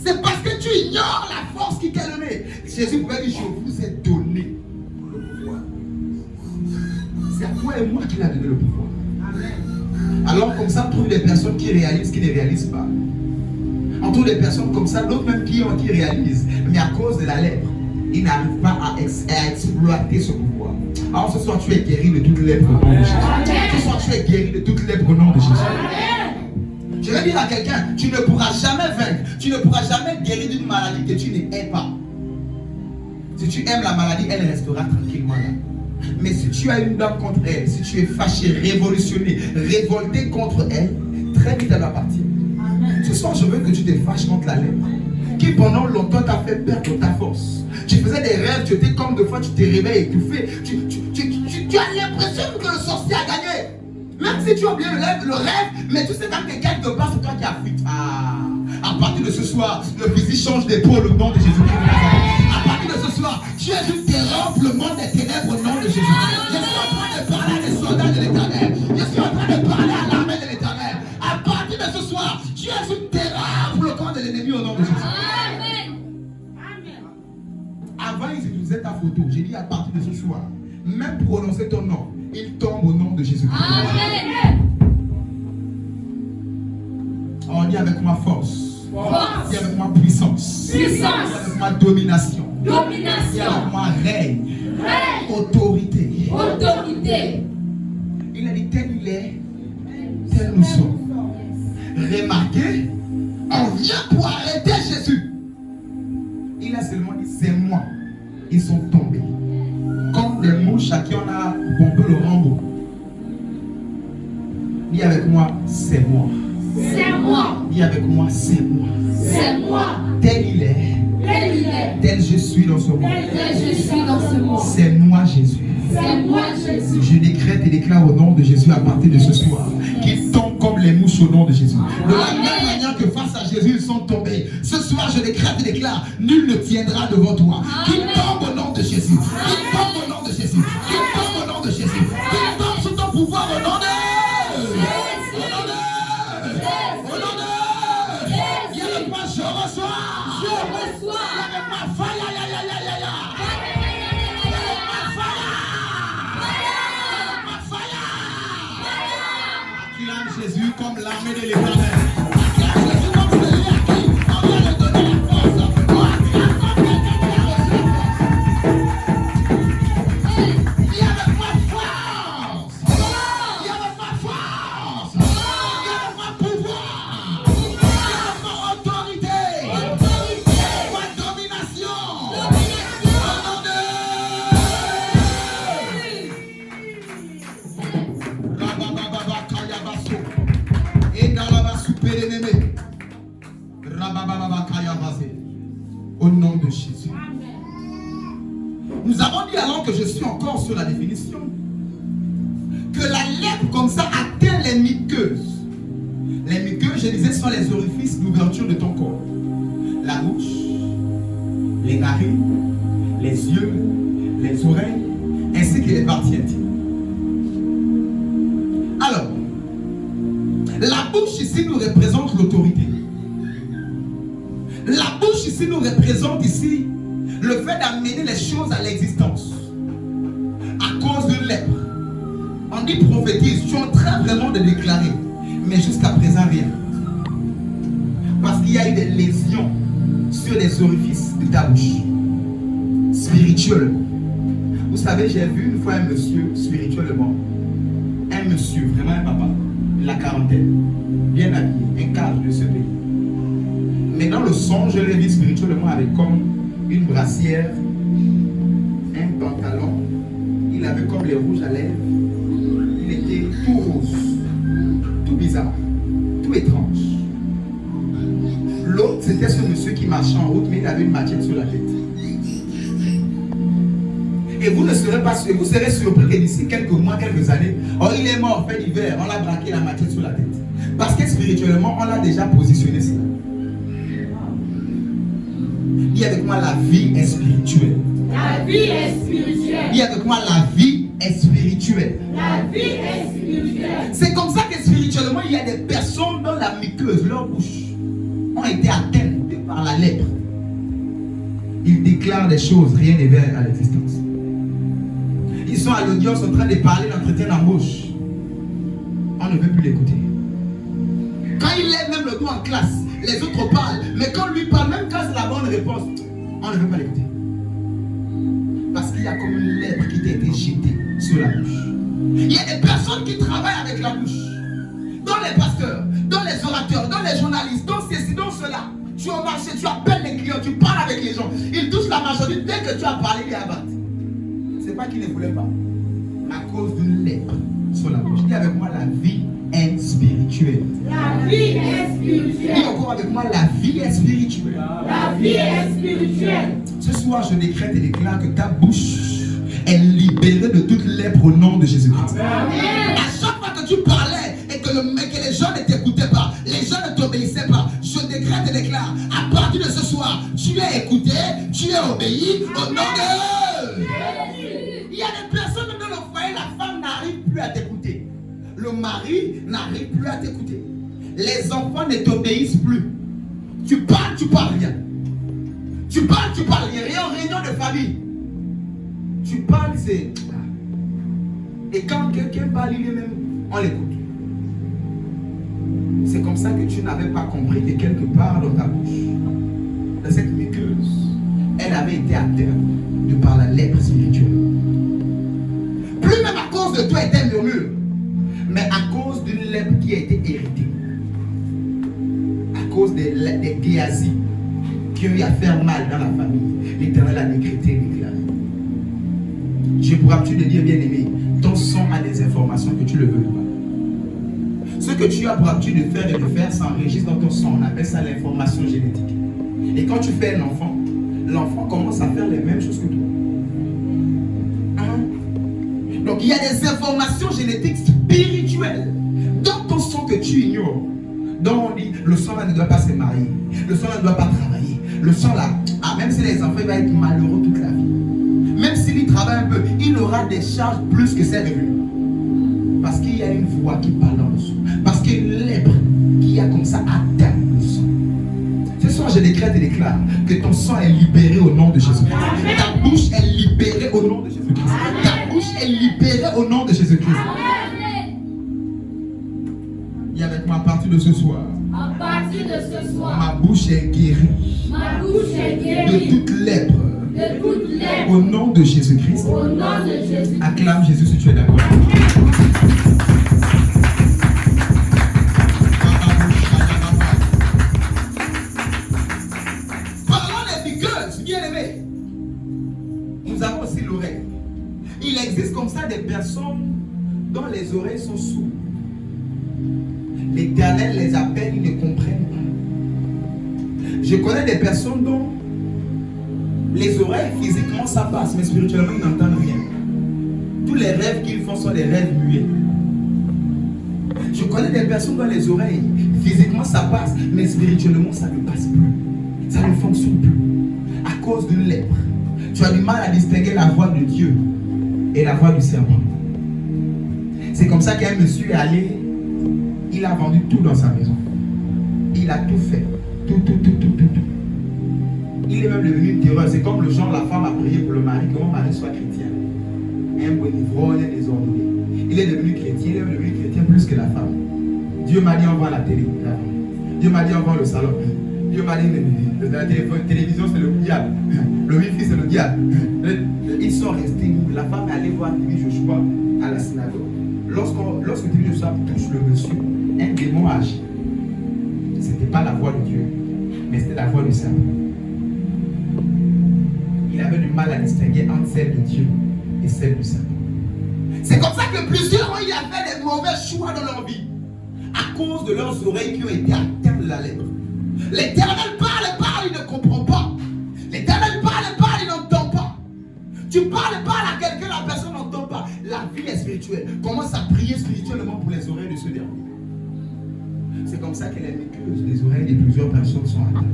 c'est parce que tu ignores la force qui t'est donnée. Jésus pouvait dire, je vous ai donné le pouvoir. C'est à toi et moi qu'il a donné le pouvoir. Alors comme ça, on trouve des personnes qui réalisent, qui ne réalisent pas. On trouve des personnes comme ça, d'autres même qui réalisent. Mais à cause de la lèpre, ils n'arrivent pas à exploiter ce pouvoir. Alors ce soir, tu es guéri de toute lèpre au nom de Jésus. Ce soir, tu es guéri de toute lèpre au nom de Jésus. Je vais dire à quelqu'un, tu ne pourras jamais vaincre, tu ne pourras jamais guérir d'une maladie que tu n'aimes pas. Si tu aimes la maladie, elle restera tranquillement là. Mais si tu as une dame contre elle, si tu es fâché, révolutionné, révolté contre elle, très vite elle va partir. Ce soir, je veux que tu te fâches contre la lèpre, qui pendant longtemps t'a fait perdre ta force. Tu faisais des rêves, tu étais comme de fois, tu te réveilles étouffé. Tu as l'impression que le sorcier a gagné. Même si tu as oublié le rêve, mais tu sais quand que quelque part, c'est toi qui as fuite. À partir de ce soir, le fusil change d'épaule au nom de Jésus-Christ. À partir de ce soir, tu es une terreur pour le monde des ténèbres au nom de Jésus. Je suis en train de parler à des soldats de l'Éternel. Je suis en train de parler à l'armée de l'Éternel. À partir de ce soir, tu es une terreur pour le camp de l'ennemi au nom de Jésus. Amen. Avant, ils utilisaient ta photo. J'ai dit à partir de ce soir, même prononcer ton nom, il tombe au nom de Jésus-Christ. On dit avec ma force. puissance. Puissance. Ma domination. Domination. Ma règne. Règne. Autorité. Autorité. Il a dit tel il est, tel nous sommes. Remarquez, on vient pour arrêter Jésus. Il a seulement dit c'est moi. Ils sont tombés. Comme des mouches à qui on a bombé le Rambo. Dis avec moi, c'est moi. C'est moi. Dis avec moi, c'est moi. C'est moi. Tel il est. Tel il est. Tel je suis dans ce monde. Tel je suis dans ce monde. C'est moi Jésus. C'est moi Jésus. Je décrète et déclare au nom de Jésus à partir de ce soir qu'ils tombent comme les mouches au nom de Jésus. De la même manière que face à Jésus ils sont tombés. Ce soir je décrète et déclare, nul ne tiendra devant toi. Qu'ils tombent au nom de Jésus. Qu'ils tombent au nom de Jésus. Qu'ils tombent au nom de Jésus. Qu'ils tombent sous ton pouvoir au nom de je reçois. Je reçois. Avec ma fire, acclame Jésus comme l'armée de l'Éternel. Acclame Jésus comme celui à qui on vient de donner la force. On acclame comme quelqu'un qui a reçu. Il y a avec ma force. Il y a avec ma force. Il y a avec ma pouvoir. Il y a avec ma autorité. Ma domination. Au nom de au nom de Jésus. Nous avons dit alors que je suis encore sur la définition que la lèpre comme ça atteint les muqueuses. Les muqueuses, je disais, sont les orifices d'ouverture de ton corps. La bouche, les narines, les yeux, les oreilles, ainsi que les parties intimes. Alors, la bouche ici nous représente l'autorité. La bouche ici nous représente ici le fait d'amener les choses à l'existence. À cause de lèpre. On dit prophétise, tu es en train vraiment de déclarer. Mais jusqu'à présent rien. Parce qu'il y a eu des lésions sur les orifices de ta bouche. Spirituellement. Vous savez, j'ai vu une fois un monsieur spirituellement. Un monsieur, vraiment un papa. La quarantaine. Bien habillé. Un cadre de ce pays. Mais dans le son, je l'ai vu spirituellement avec comme une brassière, un pantalon. Il avait comme les rouges à lèvres. Il était tout rose, tout bizarre, tout étrange. L'autre, c'était ce monsieur qui marchait en route, mais il avait une machette sur la tête. Et vous ne serez pas sûr, vous serez surpris que d'ici quelques mois, quelques années, oh, il est mort, fait d'hiver, on l'a braqué la machette sur la tête. Parce que spirituellement, on l'a déjà positionné cela. Dis avec moi, la vie est spirituelle. La vie est spirituelle. Dis avec moi, la vie est spirituelle. La vie est spirituelle. C'est comme ça que spirituellement, il y a des personnes dans la muqueuse, leur bouche, ont été atteintes par la lèpre. Ils déclarent des choses, rien n'est vers à l'existence. Ils sont à l'audience en train de parler d'entretien d'embauche. On ne veut plus l'écouter. Quand il lève même le doigt en classe, les autres parlent, mais quand lui parle, même quand c'est la bonne réponse, on ne veut pas l'écouter. Parce qu'il y a comme une lèpre qui t'a été jetée sur la bouche. Il y a des personnes qui travaillent avec la bouche. Dans les pasteurs, dans les orateurs, dans les journalistes, dans ceci, dans cela. Tu es au marché, tu appelles les clients, tu parles avec les gens. Ils touchent la marchandise. Dès que tu as parlé, ils abattent. C'est pas qu'ils ne voulaient pas. À cause d'une lèpre sur la bouche. Dis avec moi, la vie est spirituelle. La vie est spirituelle. Dis encore avec moi, la vie est spirituelle. La vie est spirituelle. Ce soir, je décrète et déclare que ta bouche est libérée de toute lèpre au nom de Jésus-Christ. Amen. À chaque fois que tu parlais et que les gens ne t'écoutaient pas, les gens ne t'obéissaient pas, je décrète et déclare, à partir de ce soir, tu es écouté, tu es obéi au nom de... Il y a des personnes dans le foyer, la femme n'arrive plus à t'écouter. Le mari n'arrive plus à t'écouter. Les enfants ne t'obéissent plus. Tu parles rien. Tu parles rien. Rien en réunion de famille. Tu parles, c'est... Et quand quelqu'un parle, il est même... On l'écoute. C'est comme ça que tu n'avais pas compris que quelque part dans ta bouche, cette muqueuse, elle avait été atteinte de par la lèpre spirituelle. Plus même à cause de toi et tes murmures, mais à cause d'une lèpre qui a été héritée. À cause des Géasi qui ont eu à faire mal dans la famille. L'Éternel a décrété et déclaré. Je pourrais-tu de dire, bien-aimé, ton sang a des informations que tu le veux ou pas. Ce que tu as pour habitude de faire et de faire s'enregistre dans ton sang. On appelle ça l'information génétique. Et quand tu fais un enfant, l'enfant commence à faire les mêmes choses que toi. Hein? Donc il y a des informations génétiques spirituelles dans ton sang que tu ignores. Donc on dit, le sang là ne doit pas se marier. Le sang là ne doit pas travailler. Le sang là, même si les enfants, il va être malheureux toute la vie. Même s'il travaille un peu, il aura des charges plus que ses revenus. Parce qu'il y a une voix qui parle dans le sang. Parce qu'il y a une lèpre qui a comme ça atteint le sang. Ce soir, je décrète et déclare que ton sang est libéré au nom de Jésus-Christ. Ta bouche est libérée au nom de Jésus-Christ. Ta bouche est libérée au nom de Jésus-Christ. Et avec moi à partir de ce soir. À partir de ce soir. Ma bouche est guérie. Ma bouche est guérie. De toute lèpre. De toute lèpre. Au nom de Jésus-Christ. Au nom de Jésus. Acclame Jésus si tu es d'accord. Parlons des muqueuses, bien-aimés. Nous avons aussi l'oreille. Il existe comme ça des personnes dont les oreilles sont sourdes. L'Éternel les appelle, ils ne comprennent pas. Je connais des personnes dont les oreilles physiquement ça passe, mais spirituellement ils n'entendent rien. Tous les rêves qu'ils font sont des rêves muets. Je connais des personnes dont les oreilles physiquement ça passe, mais spirituellement ça ne passe plus. Ça ne fonctionne plus. À cause d'une lèpre. Tu as du mal à distinguer la voix de Dieu et la voix du serpent. C'est comme ça qu'un monsieur est allé. Il a vendu tout dans sa maison. Il a tout fait. Tout. Il est même devenu une terreur. C'est comme le genre, la femme a prié pour le mari, que mon mari soit chrétien. Un bon ivrogne, un désordonné. Il est devenu chrétien, il est devenu chrétien plus que la femme. Dieu m'a dit envoie la télé. Dieu m'a dit envoie le salon. Dieu m'a dit la télévision c'est le diable. Le wifi c'est le diable. Ils sont restés. La femme est allée voir Timi Joshua à la synagogue. Lorsque Timi Joshua touche le monsieur, un démon agit. Ce n'était pas la voix de Dieu, mais c'était la voix du serpent. Il avait du mal à distinguer entre celle de Dieu et celle du serpent. C'est comme ça que plusieurs ont fait des mauvais choix dans leur vie à cause de leurs oreilles qui ont été atteintes de la lèpre. L'Éternel parle, il ne comprend pas. L'Éternel parle, il n'entend pas. Tu parles à quelqu'un, la personne n'entend pas. La vie est spirituelle. Commence à prier spirituellement pour les oreilles de ce dernier. C'est comme ça que les muqueuses, les oreilles de plusieurs personnes sont atteintes.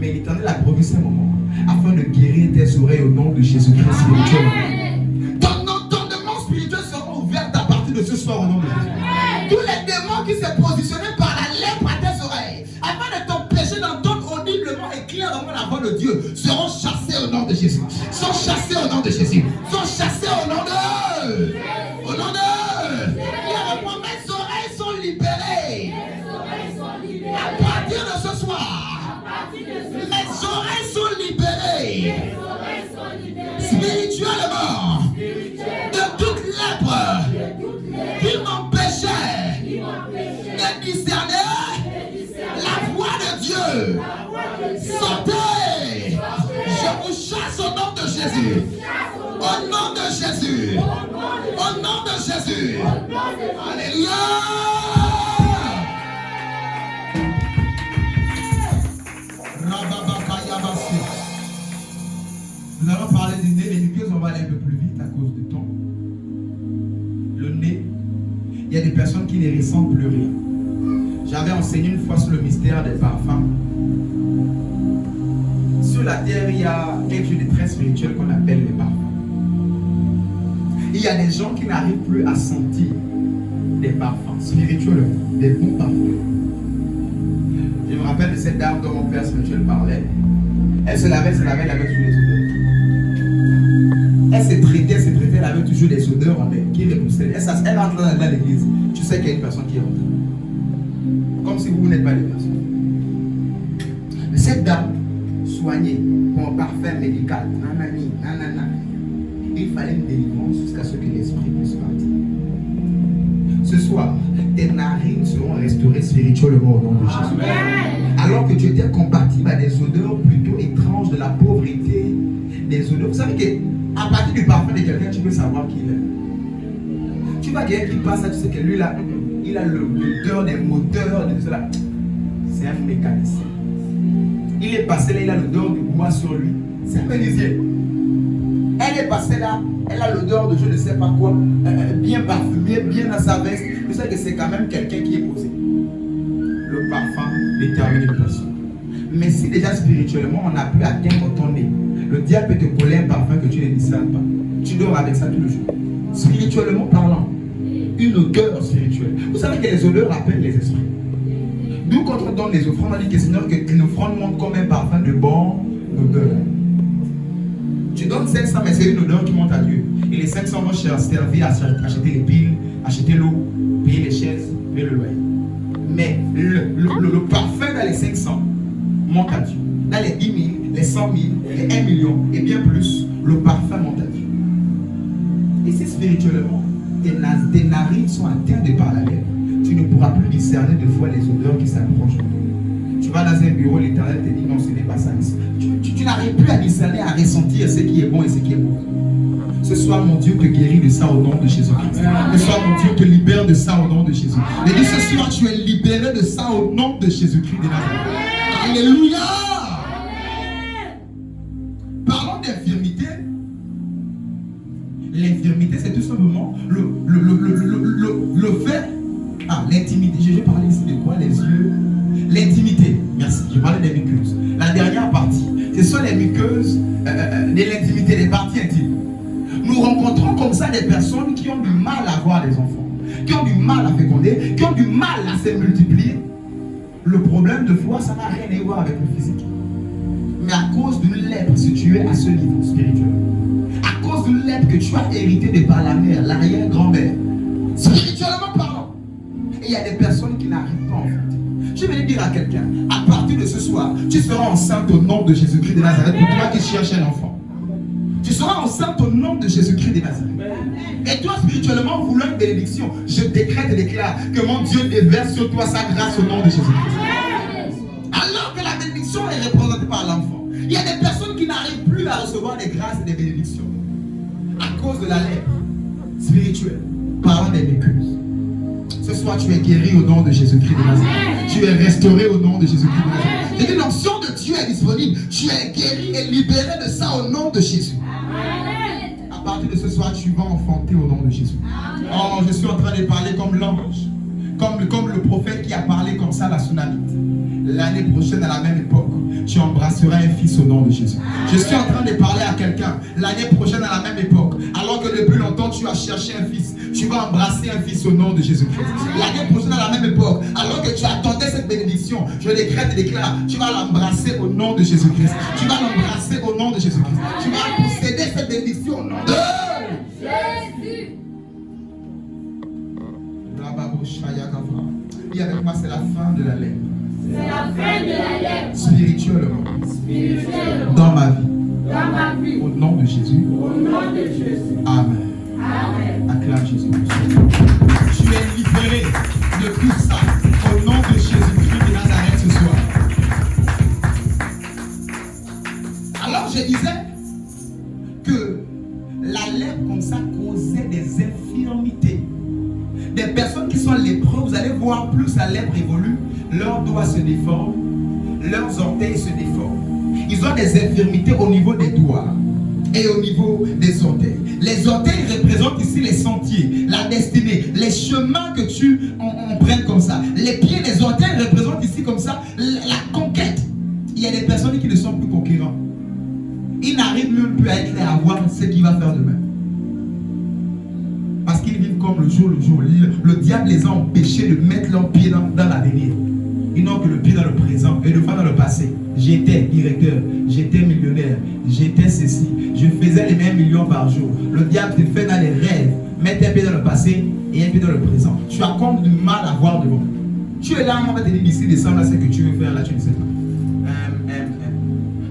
Mais l'Éternel a provu ce moment afin de guérir tes oreilles au nom de Jésus-Christ spirituel. Ton entendement spirituel sera ouvert à partir de ce soir au nom de Jésus. Tous les démons qui se positionnaient par la lèpre à tes oreilles afin de t'empêcher d'entendre audiblement et clairement la voix de Dieu seront chassés au nom de Jésus. Sont chassés au nom de Jésus. Sont chassés au nom de... Au nom de... Mes oreilles sont libérées. À partir de ce soir, mes oreilles sont libérées. Spirituellement, de toute lèpre qui m'empêchait de discerner la voix de Dieu. Sortez. Je vous chasse au nom de Jésus. Au nom de Jésus. Au nom de Jésus. Alléluia. Nous allons parler du nez. Les muqueuses, on va aller un peu plus vite à cause du temps. Le nez, il y a des personnes qui ne ressentent plus rien. J'avais enseigné une fois sur le mystère des parfums. Sur la terre, il y a quelque chose de très spirituel qu'on appelle les parfums. Il y a des gens qui n'arrivent plus à sentir des parfums spirituels, des bons parfums. Je me rappelle de cette dame dont mon père spirituel parlait. Elle se lavait, elle avait toujours des odeurs. Elle se traitait, elle avait toujours des odeurs en elle qui repoussaient. Elle entre dans l'église. Tu sais qu'il y a une personne qui rentre. Comme si vous n'êtes pas des personnes. Mais cette dame, fait médical. Nanani, nanana. Il fallait une délivrance jusqu'à ce que l'esprit puisse partir. Ce soir, tes narines seront restaurées spirituellement au nom de Jésus. Amen. Alors que tu étais compatible à des odeurs plutôt étranges de la pauvreté, des odeurs. Vous savez qu'à partir du parfum de quelqu'un, tu peux savoir qui il est. Tu vois quelqu'un qui passe là, tu sais que lui là, il a l'odeur des moteurs, de cela. C'est un mécanicien. Il est passé là, il a l'odeur du bois sur lui. C'est un menuisier. Elle est passée là, elle a l'odeur de je ne sais pas quoi, bien parfumée, bien dans sa veste. Vous savez que c'est quand même quelqu'un qui est posé. Le parfum détermine une personne. Mais si déjà spirituellement on a pu atteindre ton nez, le diable peut te coller un parfum que tu ne discernes pas. Tu dors avec ça tout le jour. Spirituellement parlant, une odeur spirituelle. Vous savez que les odeurs appellent les esprits. Nous, quand on donne les offrandes, on dit que Seigneur, qu'une offrande monte comme un parfum de bonne odeur. Tu donnes 500, mais c'est une odeur qui monte à Dieu. Et les 500 vont servir à acheter les piles, acheter l'eau, payer les chaises, payer le loyer. Mais le parfum dans les 500 monte à Dieu. Dans les 10 000, les 100 000, les 1 million et bien plus, le parfum monte à Dieu. Et si spirituellement, tes narines sont atteintes de par la lèvre, tu ne pourras plus discerner de fois les odeurs qui s'approchent de toi. Tu vas dans un bureau, l'Éternel te dit non, ce n'est pas ça. Tu n'arrives plus à discerner, à ressentir ce qui est bon et ce qui est mauvais. Ce soir, mon Dieu te guérit de ça au nom de Jésus-Christ. Ce soir, mon Dieu te libère de ça au nom de Jésus. Et dis ce soir, tu es libéré de ça au nom de Jésus-Christ de Nazareth. Alléluia. Parlons d'infirmité. L'infirmité, c'est tout simplement le fait. L'intimité. Je vais parler ici de quoi? Les yeux. L'intimité. Merci. Je parlais des muqueuses. La dernière partie, ce sont les muqueuses de l'intimité, les parties intimes. Nous rencontrons comme ça des personnes qui ont du mal à avoir des enfants, qui ont du mal à féconder, qui ont du mal à se multiplier. Le problème de foi, ça n'a rien à voir avec le physique. Mais à cause d'une lèpre, si tu es à ce niveau spirituel, à cause d'une lèpre que tu as héritée de par la mère, l'arrière-grand-mère, spirituellement parlant, et il y a des personnes qui n'arrivent pas en fait. Je vais dire à quelqu'un, à partir de ce soir, tu seras enceinte au nom de Jésus-Christ de Nazareth pour toi qui cherches un enfant. Tu seras enceinte au nom de Jésus-Christ de Nazareth. Et toi, spirituellement, voulant une bénédiction, je décrète et déclare que mon Dieu déverse sur toi sa grâce au nom de Jésus-Christ. Alors que la bénédiction est représentée par l'enfant. Il y a des personnes qui n'arrivent plus à recevoir des grâces et des bénédictions à cause de la lèpre spirituelle, parlant des muqueuses. Ce soir, tu es guéri au nom de Jésus-Christ de Nazareth. Tu es restauré au nom de Jésus-Christ de Nazareth. Et que l'onction de Dieu est disponible. Tu es guéri et libéré de ça au nom de Jésus. À partir de ce soir, tu vas enfanter au nom de Jésus. Oh, je suis en train de parler comme l'ange. Comme le prophète qui a parlé comme ça à la Sunamite. L'année prochaine, à la même époque, tu embrasseras un fils au nom de Jésus. Je suis en train de parler à quelqu'un. L'année prochaine, à la même époque, alors que depuis longtemps, tu as cherché un fils, tu vas embrasser un fils au nom de Jésus-Christ. L'année prochaine, à la même époque, alors que tu attendais cette bénédiction, je décrète et déclare, tu vas l'embrasser au nom de Jésus-Christ. Tu vas l'embrasser au nom de Jésus-Christ. Tu vas posséder cette bénédiction au nom de Jésus. Dis avec moi, c'est la fin de la lèpre. C'est la fin de la lèpre. Spirituellement. Dans ma vie. Au nom de Jésus. Amen. Acclame Jésus. Tu es libéré de tout ça au nom de Jésus-Christ de Nazareth ce soir. Alors je disais que la lèpre comme ça causait des infirmités. Des personnes qui sont lépreux, vous allez voir, plus la lèpre évolue, leurs doigts se déforment, leurs orteils se déforment. Ils ont des infirmités au niveau des doigts et au niveau des orteils. Les orteils représentent ici les sentiers, la destinée, les chemins que tu empruntes comme ça. Les pieds, les orteils représentent ici comme ça la conquête. Il y a des personnes qui ne sont plus conquérants. Ils n'arrivent même plus à être là, à voir ce qu'il va faire demain. Parce qu'ils vivent comme le jour. Le diable les a empêchés de mettre leurs pieds dans l'avenir. Ils n'ont que le pied dans le présent et le pas dans le passé. J'étais directeur, j'étais millionnaire, j'étais ceci, je faisais les mêmes millions par jour. Le diable te fait dans les rêves, mettre un pied dans le passé et un pied dans le présent. Tu as comme du mal à voir devant. Tu es là, on va te dire d'ici décembre, là, ce que tu veux faire, là, tu ne sais pas.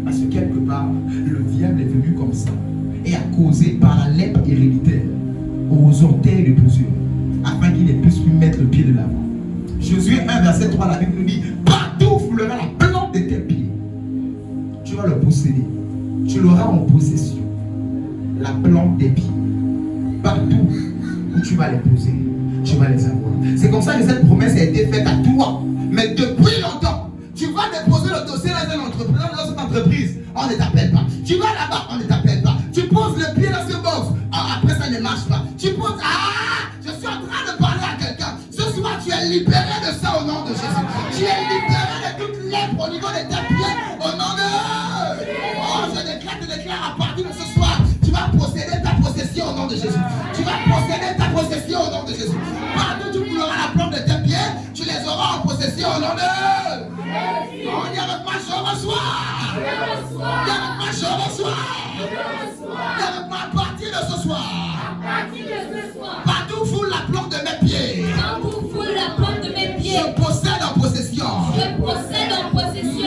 Parce que quelque part, le diable est venu comme ça et a causé par la lèpre héréditaire aux orteils de plusieurs, afin qu'il ne puisse plus mettre le pied de l'avant. Josué 1, verset 3, la Bible nous dit: partout où foulera la plante de tes pieds, tu vas le posséder. Tu l'auras en possession. La plante des pieds. Partout où tu vas les poser, tu vas les avoir. C'est comme ça que cette promesse a été faite à toi. Mais depuis longtemps, tu vas déposer le dossier dans une entreprise, on ne t'appelle pas. Tu vas là-bas, on ne t'appelle pas. Tu poses le pied dans ce box, après ça ne marche pas. Tu poses, je suis en train de parler à quelqu'un. Ce soir, tu es libéré de ça au nom de Jésus. Tu es libéré de toute lèpre au niveau de tes pieds au nom de... Oh, je déclare à partir de ce soir, tu vas posséder ta possession au nom de Jésus. Tu vas posséder ta possession au nom de Jésus. Partout où tu auras la plante de tes pieds, tu les auras en possession au nom de... On dit avec moi, je reçois. Dis avec moi, je reçois. Dis avec moi, à partir de ce soir. Partout foule la plante de mes pieds. Je possède en possession.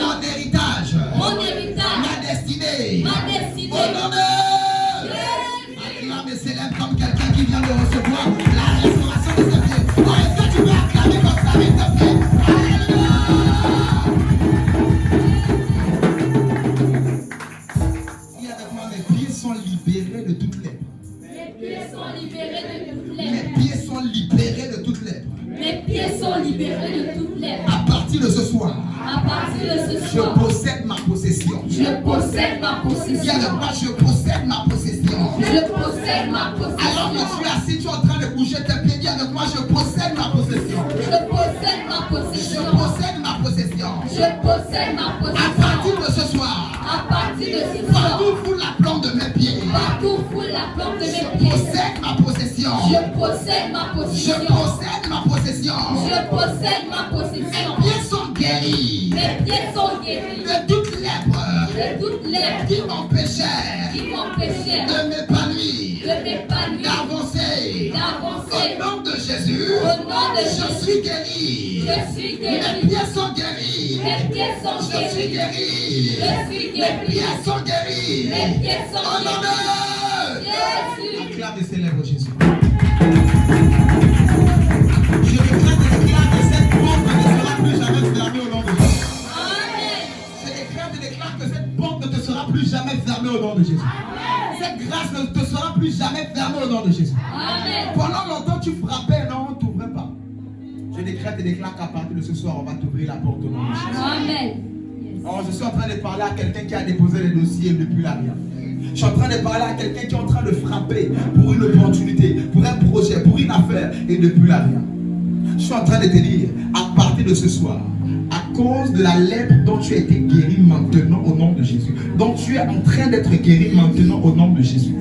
Mon héritage. Ma destinée. Au nom de... Acclame et célèbre comme quelqu'un qui vient de recevoir la restauration de ses pieds. Oh, est-ce que tu veux acclamer comme ça avec tes pieds? Libérés de toute lèpre. Mes pieds sont libérés de toute lèpre. Mes pieds sont libérés de toute lèpre. Mes pieds sont libérés de toute lèpre. À partir de ce soir, je possède ma possession. Je possède ma possession. Viens de moi, je possède ma possession. Je possède ma possession. Alors que tu es assis, tu es en train de bouger tes pieds. Viens de moi, je possède ma possession. Je possède ma possession. Je possède ma possession. Je possède ma possession. À partir de ce soir, partout foule la plante de mes pieds. Je possède ma possession. Je possède ma possession. Je possède ma possession. Je possède ma possession. Mes pieds sont guéris. Mes pieds sont guéris. De toute lèpre. De toute lèpre. Qui m'empêchait. De m'épanouir. D'avancer. Au nom de Jésus. Je suis guéri. Mes pieds sont guéris. Je suis guéri. Mes pieds sont guéris. Au nom de Jésus. Acclame et célèbre Jésus. Je déclare que cette porte ne sera plus jamais fermée au nom de Jésus. Je déclare que cette porte ne te sera plus jamais fermée au nom de Jésus. Cette grâce ne te sera plus jamais fermée au nom de Jésus. Amen. Pendant longtemps tu frappais, non, on ne t'ouvrait pas. Je déclare qu'à partir de ce soir, on va t'ouvrir la porte au nom de Jésus. Amen. Alors, je suis en train de parler à quelqu'un qui a déposé les dossiers depuis la rien. Je suis en train de parler à quelqu'un qui est en train de frapper pour une opportunité, pour un projet, pour une affaire et depuis la rien. Je suis en train de te dire, à partir de ce soir, à cause de la lèpre dont tu as été guéri maintenant au nom de Jésus, dont tu es en train d'être guéri maintenant au nom de Jésus,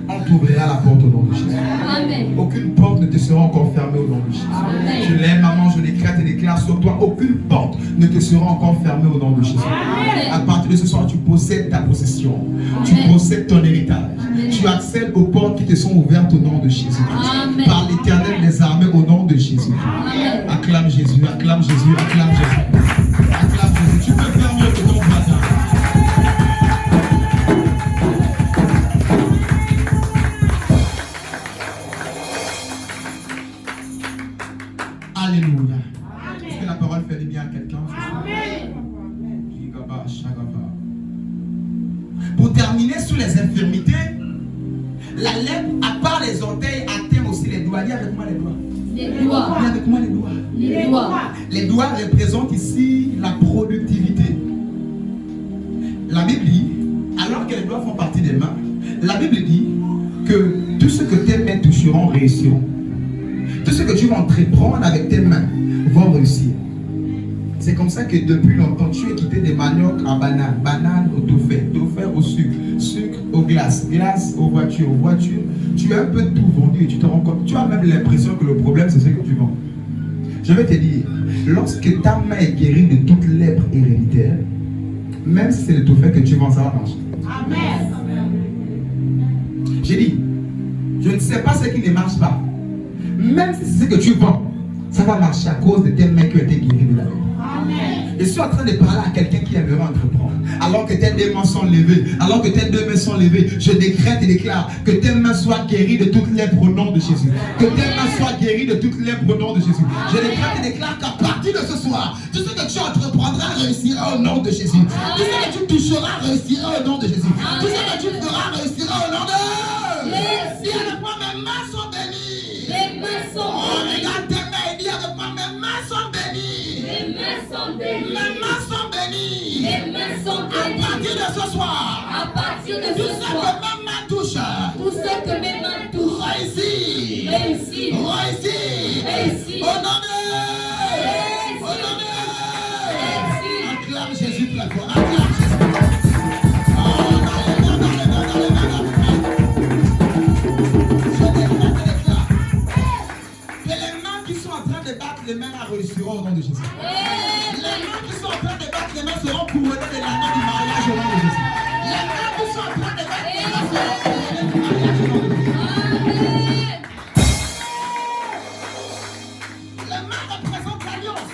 on t'ouvrira la porte au nom de Jésus. Amen. Aucune porte ne te sera encore fermée au nom de Jésus. Amen. Je l'aime, maman, je déclare sur toi, aucune porte ne te sera encore fermée au nom de Jésus. Amen. À partir de ce soir, tu possèdes ta possession. Amen. Tu possèdes ton héritage. Amen. Tu accèdes aux portes qui te sont ouvertes au nom de Jésus. Amen. Par l'Éternel des armées au nom de Jésus. Amen. Acclame Jésus, acclame Jésus, acclame Jésus. Acclame Jésus. Tu peux faire mieux que ton voisin. Alléluia. Est-ce que la parole fait du bien à quelqu'un? Amen. Pour terminer sur les infirmités, la lèpre, à part les orteils, atteint aussi les doigts. Dis avec moi les doigts. Les doigts. Dis avec moi les doigts. Les doigts. Les doigts représentent ici la productivité. La Bible dit, alors que les doigts font partie des mains, la Bible dit que tout ce que tes mains toucheront réussiront. Tout ce que tu vas entreprendre avec tes mains va réussir. C'est comme ça que depuis longtemps, tu as quitté des maniocs à banane, banane au touffe, touffe au sucre, sucre aux glaces, glace aux voitures, voitures. Tu as un peu tout vendu et tu te rends compte. Tu as même l'impression que le problème, c'est ce que tu vends. Je vais te dire, lorsque ta main est guérie de toute lèpre héréditaire, même si c'est le touffe que tu vends, ça va marcher. Amen. J'ai dit, je ne sais pas ce qui ne marche pas. Même si c'est ce que tu vends, ça va marcher à cause de tes mains qui ont été guéries de la lèpre. Amen. Je suis en train de parler à quelqu'un qui aimerait entreprendre. Alors que tes deux mains sont levées, je décrète et déclare que tes mains soient guéries de toutes lèpres au nom de Jésus. Que tes mains soient guéries de toutes lèpres au nom de Jésus. Je décrète et déclare qu'à partir de ce soir, tout ce que tu entreprendras réussira au nom de Jésus. Tout ce que tu toucheras réussira au nom de Jésus. Tout ce que tu feras réussira au nom de Jésus. Dis avec moi, mes mains sont bénies. Mes mains sont bénies. Regarde tes mains et dis avec moi, mes mains sont bénies. Mes mains sont bénies. Mes mains sont bénies. Mes mains sont bénies. À partir de ce soir, À partir de tout ce ce soir, que mes mains touchent, tout ce que mes mains touchent, réussit. réussit. Réussit. Réussit. Au nom de Jésus. Au nom de Jésus. Acclame Jésus très fort. Acclame Jésus. Les mains réussiront au nom de Jésus. Les mains qui sont en train de battre les mains seront couronnées de l'année du mariage au nom de Jésus. Les mains qui sont en train de battre les mains seront couronnées du mariage au nom de Jésus. Les mains représentent l'alliance.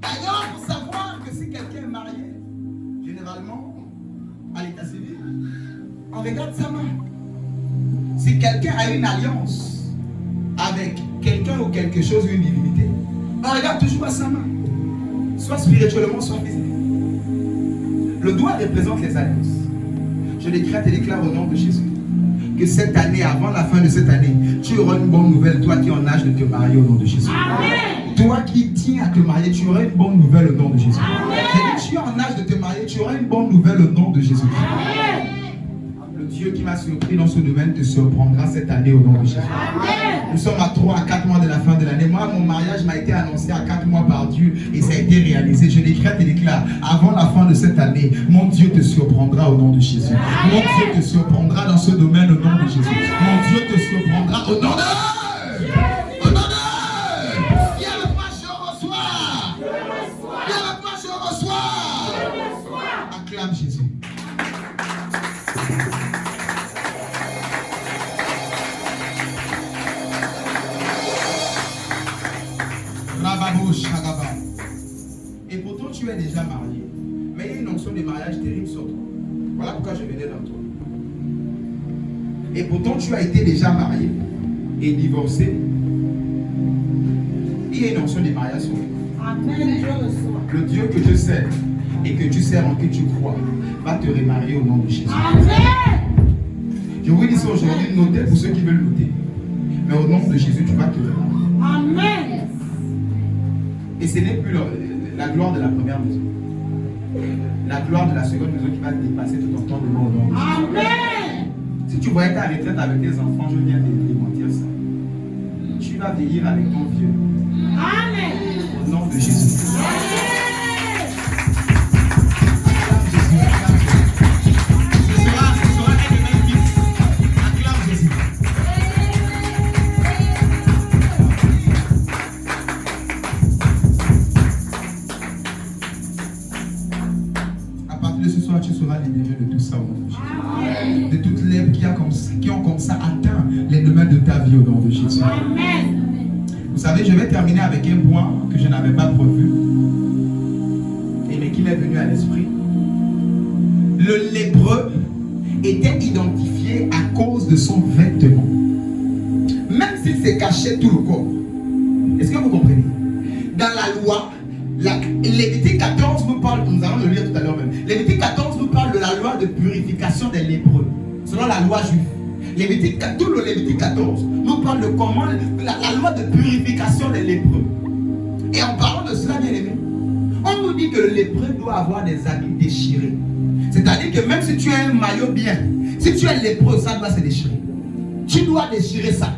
D'ailleurs, il faut savoir que si quelqu'un est marié, généralement, à l'état civil, on regarde sa main. Si quelqu'un a une alliance avec quelqu'un ou quelque chose, une divinité, on regarde toujours à sa main, soit spirituellement, soit physiquement. Le doigt représente les alliances. Je décrète et déclare au nom de Jésus que cette année, avant la fin de cette année, tu auras une bonne nouvelle, toi qui es en âge de te marier au nom de Jésus. Amen. Toi qui tiens à te marier, tu auras une bonne nouvelle au nom de Jésus. Amen. Tu es en âge de te marier, tu auras une bonne nouvelle au nom de Jésus. Amen. Le Dieu qui m'a surpris dans ce domaine te surprendra cette année au nom de Jésus. Amen. Nous sommes à 3 à 4 mois de la fin de l'année. Moi, mon mariage m'a été annoncé à 4 mois par Dieu et ça a été réalisé. Je décrète et déclare, avant la fin de cette année, mon Dieu te surprendra au nom de Jésus. Mon Dieu te surprendra dans ce domaine au nom de Jésus. Mon Dieu te surprendra au nom de... Au nom de... Viens avec moi, je reçois. Viens avec moi, je reçois. Acclame Jésus. Et pourtant tu es déjà marié. Mais il y a une onction de mariage terrible sur toi. Voilà pourquoi je venais dans toi. Et pourtant tu as été déjà marié et divorcé. Il y a une onction de mariage sur toi. Amen. Le Dieu que je sers et que tu sers en qui tu crois va te remarier au nom de Jésus. Amen. Je vous dis ça aujourd'hui, notez pour ceux qui veulent noter. Mais au nom de Jésus, tu vas te remarier. Amen. Et ce n'est plus la gloire de la première maison. La gloire de la seconde maison qui va dépasser tout entendement au nom de Jésus. Amen. Si tu voyais ta retraite avec tes enfants, je viens de démentir ça. Tu vas vieillir avec ton vieux. Amen. Au nom de Jésus. Amen. Tu seras libéré de tout ça au nom de Jésus. De toutes lèvres qui ont comme ça atteint les domaines de ta vie au nom de Jésus. Amen. Vous savez, je vais terminer avec un point que je n'avais pas prévu mais qui m'est venu à l'esprit. Le lépreux était identifié à cause de son vêtement, même s'il s'est caché tout le corps. Est-ce que vous comprenez? Dans la loi, Lévitique 14 nous parle, nous allons le lire tout à l'heure même. Lévitique 14 nous parle de la loi de purification des lépreux, selon la loi juive. Tout le Lévitique 14 nous parle de comment la loi de purification des lépreux. Et en parlant de cela, bien aimé, on nous dit que le lépreux doit avoir des habits déchirés. C'est-à-dire que même si tu as un maillot bien, si tu es lépreux, ça doit se déchirer. Tu dois déchirer ça.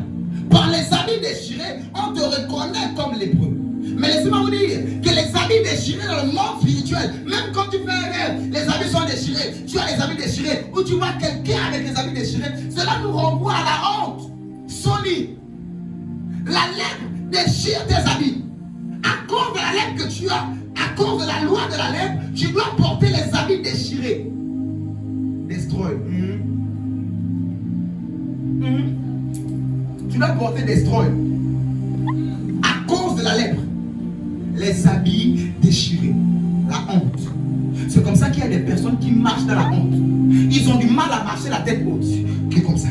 Par les habits déchirés, on te reconnaît comme lépreux. Mais laissez-moi vous dire que les habits déchirés dans le monde spirituel, même quand tu fais un rêve, les habits sont déchirés, tu as les habits déchirés, ou tu vois quelqu'un avec les habits déchirés, cela nous renvoie à la honte. Soli, la lèpre déchire tes habits. À cause de la lèpre que tu as, à cause de la loi de la lèpre, tu dois porter les habits déchirés. Destroy. Tu dois porter destroy. À cause de la lèpre. Les habits déchirés. La honte. C'est comme ça qu'il y a des personnes qui marchent dans la honte. Ils ont du mal à marcher la tête haute. Qui est comme ça.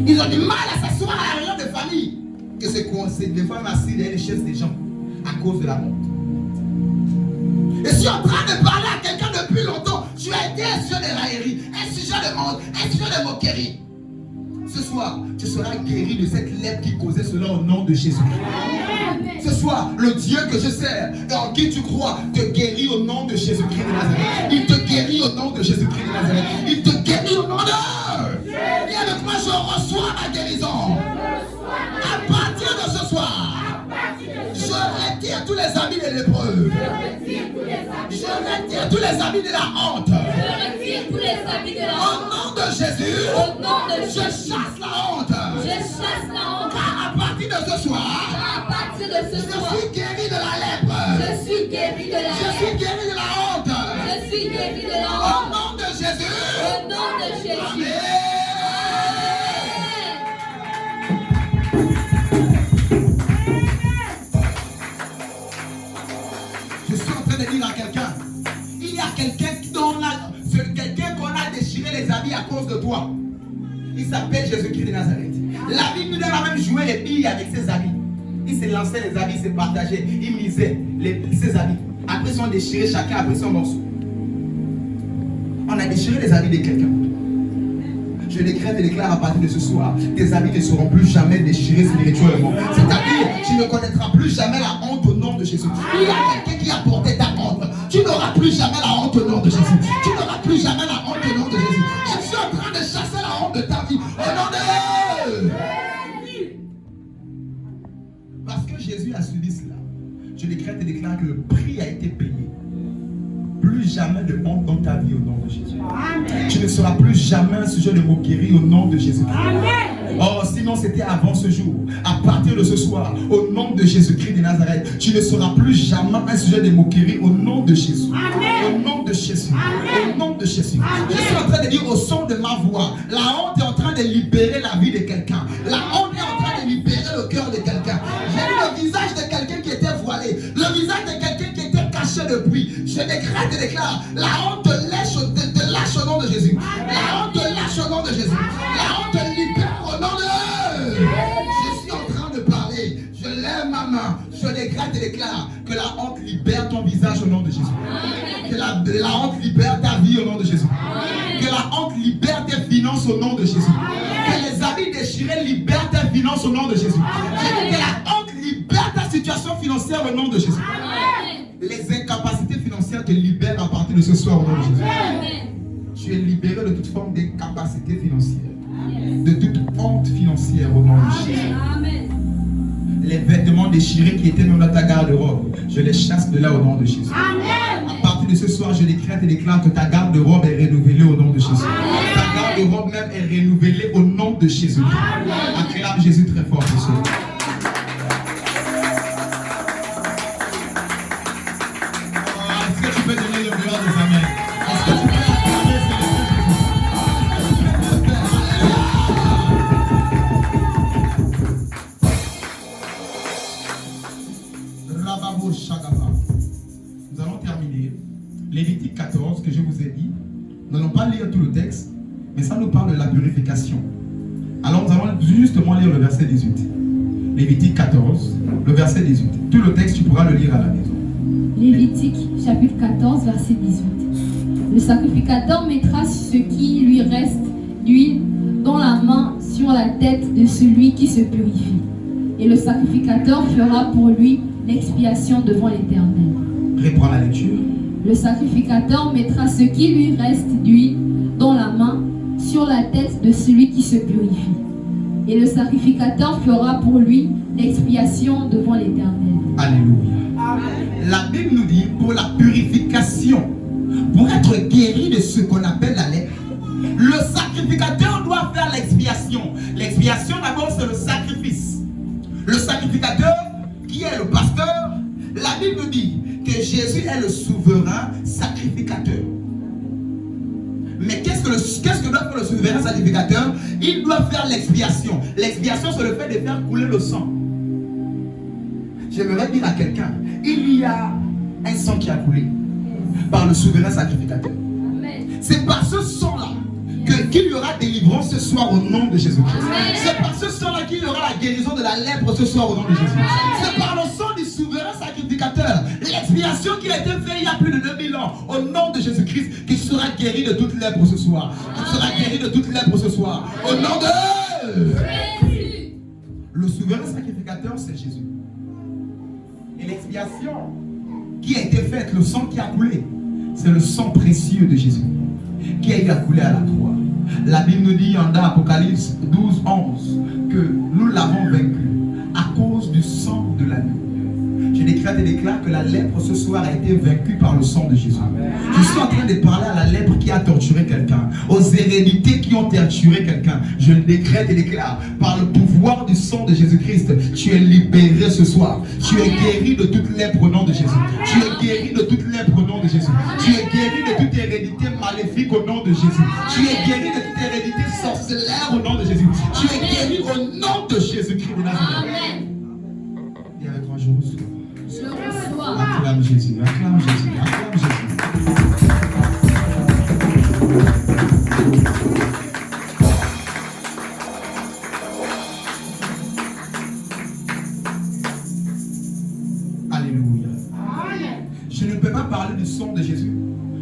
Ils ont du mal à s'asseoir à la réunion de famille. Que c'est coincé. Des fois, on assis derrière les chaises des gens à cause de la honte. Et je suis en train de parler à quelqu'un depuis longtemps. Tu as été un sujet de raillerie, un sujet de monde, un sujet de moquerie. Ce soir, tu seras guéri de cette lèpre qui causait cela au nom de Jésus-Christ. Ce soir, le Dieu que je sers et en qui tu crois te guérit au nom de Jésus-Christ de Nazareth. Il te guérit au nom de Jésus-Christ de Nazareth. Il te guérit au nom de... Viens avec moi, je reçois ma guérison. À partir de ce soir, je retire tous les habits de l'épreuve. Je retire tous les habits de la honte. Au nom de Jésus, je chasse la honte. Car à partir de ce soir, je suis guéri de la lèpre. Je suis guéri de la honte. Au nom de Jésus. Amen. Je suis en train de dire à quelqu'un, il y a quelqu'un qu'on a déchiré les habits à cause de toi. Il s'appelle Jésus-Christ de Nazareth. La Bible nous donne à même jouer les billes avec ses habits. Il se lançait les habits, il se partageait, il misait ses habits. Après ils sont déchirés chacun après son morceau. On a déchiré les habits de quelqu'un. Je décrète et déclare à partir de ce soir, tes habits ne seront plus jamais déchirés spirituellement. C'est-à-dire, tu ne connaîtras plus jamais la honte au nom de Jésus. Il y a quelqu'un qui a porté ta honte. Tu n'auras plus jamais la honte au nom de Jésus. Tu n'auras plus jamais la honte au nom de Jésus. Je suis en train de chasser la honte de ta vie au nom de... Parce que Jésus a subi cela, je décrète et déclare que le prix a été payé. Plus jamais de honte dans ta vie au nom de Jésus. Amen. Tu ne seras plus jamais un sujet de moquerie au nom de Jésus-Christ. Oh, sinon c'était avant ce jour. À partir de ce soir, au nom de Jésus-Christ de Nazareth, tu ne seras plus jamais un sujet de moquerie au nom de Jésus. Amen. Au nom de Jésus. Amen. Au nom de Jésus. Amen. Je suis en train de dire au son de ma voix, la honte est en train de libérer la vie de quelqu'un. La honte est en train de libérer le cœur de quelqu'un. J'ai vu le visage de quelqu'un qui était voilé, le visage de quelqu'un qui était caché depuis. Je décrète et déclare, la honte te lâche au nom de Jésus. La honte te lâche au nom de Jésus. La honte te libère au nom de... Je suis en train de parler. Je lève ma main. Je décrète et déclare que la honte libère ton visage au nom de Jésus. Que la honte libère ta vie au nom de Jésus. Que la honte libère tes finances au nom de Jésus. Que les habits déchirés libèrent tes finances au nom de Jésus. Que la honte libère ta situation financière au nom de Jésus. Les incapacités financières te libèrent à partir de ce soir au nom de Jésus. Tu es libéré de toute forme d'incapacité financière. De toute honte financière au nom de Jésus. Les vêtements déchirés qui étaient dans ta garde-robe, je les chasse de là au nom de Jésus. À partir de ce soir, je décrète et déclare que ta garde-robe est renouvelée au nom de Jésus. Ta garde-robe même est renouvelée au nom de Jésus. Acclame Jésus très fort pour cela. Tu peux donner le gloire des amens. Est-ce que tu peux acclamer Nous allons terminer. Lévitique 14 que je vous ai dit. Nous n'allons pas lire tout le texte, mais ça nous parle de la purification. Alors nous allons justement lire le verset 18. Lévitique 14, le verset 18. Tout le texte, tu pourras le lire à la maison. Lévitique chapitre 14 verset 18. Le sacrificateur mettra ce qui lui reste d'huile dans la main sur la tête de celui qui se purifie. Et le sacrificateur fera pour lui l'expiation devant l'Éternel. Reprends la lecture. Le sacrificateur mettra ce qui lui reste d'huile dans la main sur la tête de celui qui se purifie. Et le sacrificateur fera pour lui l'expiation devant l'Éternel. Alléluia. La Bible nous dit pour la purification, pour être guéri de ce qu'on appelle la lèpre, le sacrificateur doit faire l'expiation. L'expiation d'abord c'est le sacrifice. Le sacrificateur qui est le pasteur, la Bible nous dit que Jésus est le souverain sacrificateur. Mais qu'est-ce que doit faire le souverain sacrificateur? Il doit faire l'expiation. L'expiation c'est le fait de faire couler le sang. J'aimerais dire à quelqu'un, il y a Un sang qui a coulé par le souverain sacrificateur. C'est par ce sang-là qu'il y aura délivrance ce soir au nom de Jésus-Christ. C'est par ce sang-là qu'il y aura la guérison de la lèpre ce soir au nom de Jésus. C'est par le sang du souverain sacrificateur, l'expiation qui a été faite il y a plus de 2000 ans, au nom de Jésus-Christ, qui sera guéri de toute lèpre ce soir. Qui sera guéri de toute lèpre ce soir. Au nom de Jésus. Le souverain sacrificateur, c'est Jésus. Et l'expiation qui a été faite, le sang qui a coulé, c'est le sang précieux de Jésus qui a été coulé à la croix. La Bible nous dit en Apocalypse 12, 11 que nous l'avons vaincu à cause du sang de l'agneau. Je décrète et déclare que la lèpre ce soir a été vaincue par le sang de Jésus. Je suis en train de parler à la lèpre qui a torturé quelqu'un, aux hérédités qui ont torturé quelqu'un. Je décrète et déclare par le pouvoir du sang de Jésus-Christ, tu es libéré ce soir. Tu es guéri de toute lèpre au nom de Jésus. Tu es guéri de toute lèpre au nom de Jésus. Tu es guéri de toute hérédité maléfique au nom de Jésus. Tu es guéri de toute hérédité sorcellaire au nom de Jésus. Tu es guéri au nom de Jésus-Christ de Nazareth. Et avec moi, je reçois. Acclame Jésus, acclame Jésus, acclame Jésus. Alléluia. Je ne peux pas parler du sang de Jésus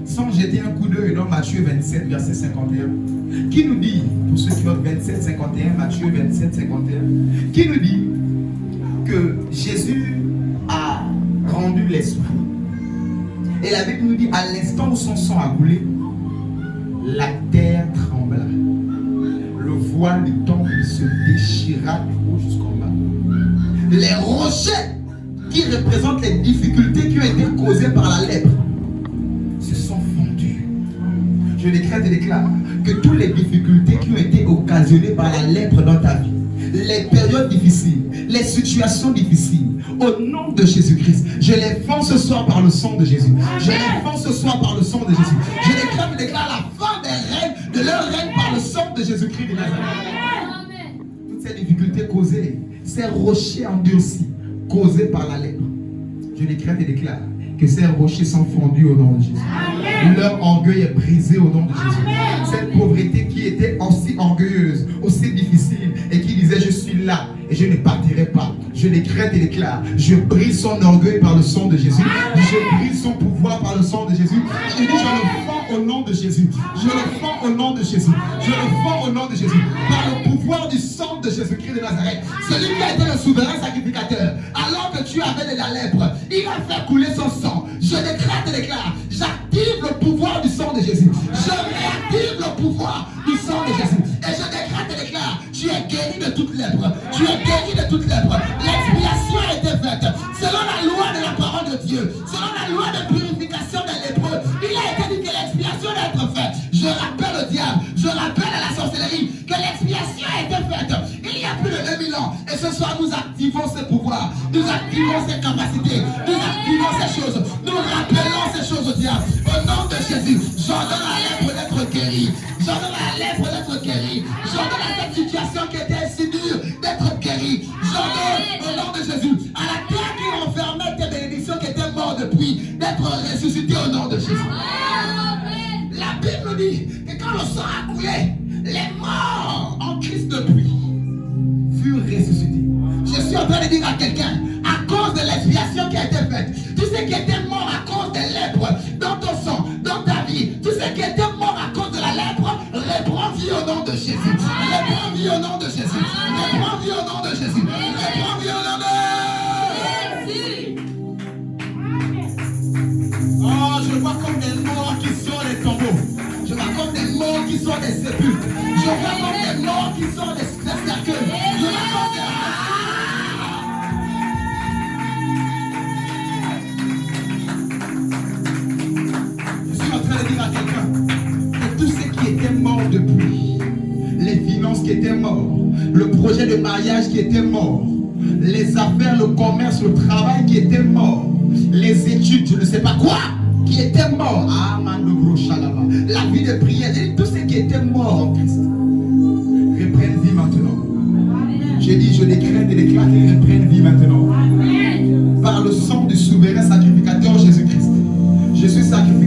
sans jeter un coup d'œil dans Matthieu 27, verset 51. Qui nous dit, pour ceux qui ont 27, 51, Matthieu 27, 51, qui nous dit que Jésus a rendu l'esprit. Et la Bible nous dit, à l'instant où son sang a coulé, la terre trembla. Le voile du temple se déchira du haut jusqu'en bas. Les rochers qui représentent les difficultés qui ont été causées par la lèpre se sont fondus. Je décrète et déclare que toutes les difficultés qui ont été occasionnées par la lèpre dans ta vie, les périodes difficiles, les situations difficiles, au nom de Jésus-Christ, je les fends ce soir par le sang de Jésus. Je les fends ce soir par le sang de Jésus. Je déclare la fin des règnes, de leur règne par le sang de Jésus-Christ de Nazareth. Toutes ces difficultés causées, ces rochers endurcis, causés par la lèpre, je décrète et déclare que ces rochers sont fondus au nom de Jésus. Leur orgueil est brisé au nom de Jésus. Cette pauvreté qui était aussi orgueilleuse, aussi difficile, et qui disait je suis là et je ne partirai pas. Je décrète et déclare, je brise son orgueil par le sang de Jésus. Je brise son pouvoir par le sang de Jésus. Je dis je le fends au nom de Jésus. Je le fends au nom de Jésus. Je le fends au nom de Jésus. Par le pouvoir du sang de Jésus-Christ de Nazareth. Celui qui a été le souverain sacrificateur, alors que tu avais de la lèpre, il a fait couler son sang. Je décrète et déclare, j'active le pouvoir du sang de Jésus. Je réactive le pouvoir du sang de Jésus. Et je décrète et déclare, tu es guéri de toute lèpre. Tu es guéri de toute lèpre. L'expiation a été faite selon la loi de la parole de Dieu, selon la loi de purification des lépreux. Il a été dit que l'expiation doit être faite. Je rappelle au diable, je rappelle à la sorcellerie que l'expiation a été faite il y a plus de 2000 ans. Et ce soir, nous activons ce pouvoir, nous activons ces capacités, nous activons ces choses, nous rappelons ces choses au diable. Au nom de Jésus, j'ordonne à la lèpre d'être guérie. J'ordonne à la lèpre d'être guérie. J'ordonne à cette situation qui était si dure d'être guérie. J'ordonne au nom de Jésus à la terre qui renfermait tes bénédictions qui étaient mortes depuis d'être ressuscitée au nom de Jésus. La Bible nous dit que quand le sang a coulé, les morts en Christ depuis furent ressuscités. Je suis en train de dire à quelqu'un, à cause de l'expiation qui a été faite, tous ceux qui étaient morts à cause des lèpres dans ton sang, dans ta vie, tous ceux qui étaient morts à cause de la lèpre, reprends vie au nom de Jésus. Reprends vie au nom de Jésus. Reprends vie au nom de Jésus. Reprends vie au nom de Jésus. Oh, je vois comme des morts qui sortent des tombeaux. Je vois comme des morts qui sortent des sépulcres. Je vois comme des morts qui sortent des cercueils. Je vois comme des... Je suis en train de dire à quelqu'un que tous ceux qui étaient morts depuis, les finances qui étaient morts, le projet de mariage qui était mort, les affaires, le commerce, le travail qui était mort, les études, je ne sais pas quoi, qui étaient morts. Ah, la vie de prière, tous ceux qui étaient morts en Christ reprennent vie maintenant. J'ai dit, je décrète et déclare qu'ils reprennent vie maintenant. Par le sang du souverain sacrificateur Jésus-Christ.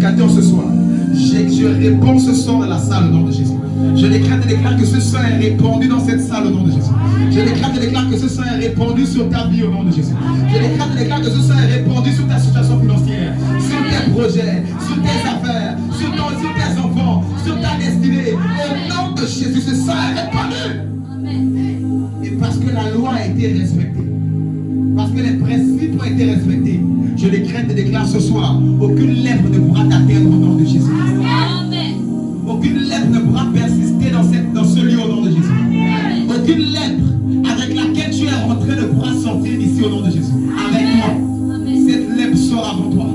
sacrificateur ce soir. Je répands ce sang dans la salle au nom de Jésus. Je déclare que ce sang est répandu dans cette salle au nom de Jésus. Je déclare que ce sang est répandu sur ta vie au nom de Jésus. Je déclare que ce sang est répandu sur ta situation financière, sur tes projets, sur tes affaires, sur tes enfants, sur ta destinée. Au nom de Jésus, ce sang est répandu. Et parce que la loi a été respectée, parce que les principes ont été respectés, je déclare ce soir, aucune lèpre ne pourra t'atteindre au nom de Jésus. Amen. Aucune lèpre ne pourra persister dans ce lieu au nom de Jésus. Aucune lèpre avec laquelle tu es rentré ne pourra sortir d'ici au nom de Jésus. Avec toi, cette lèpre sort avant toi.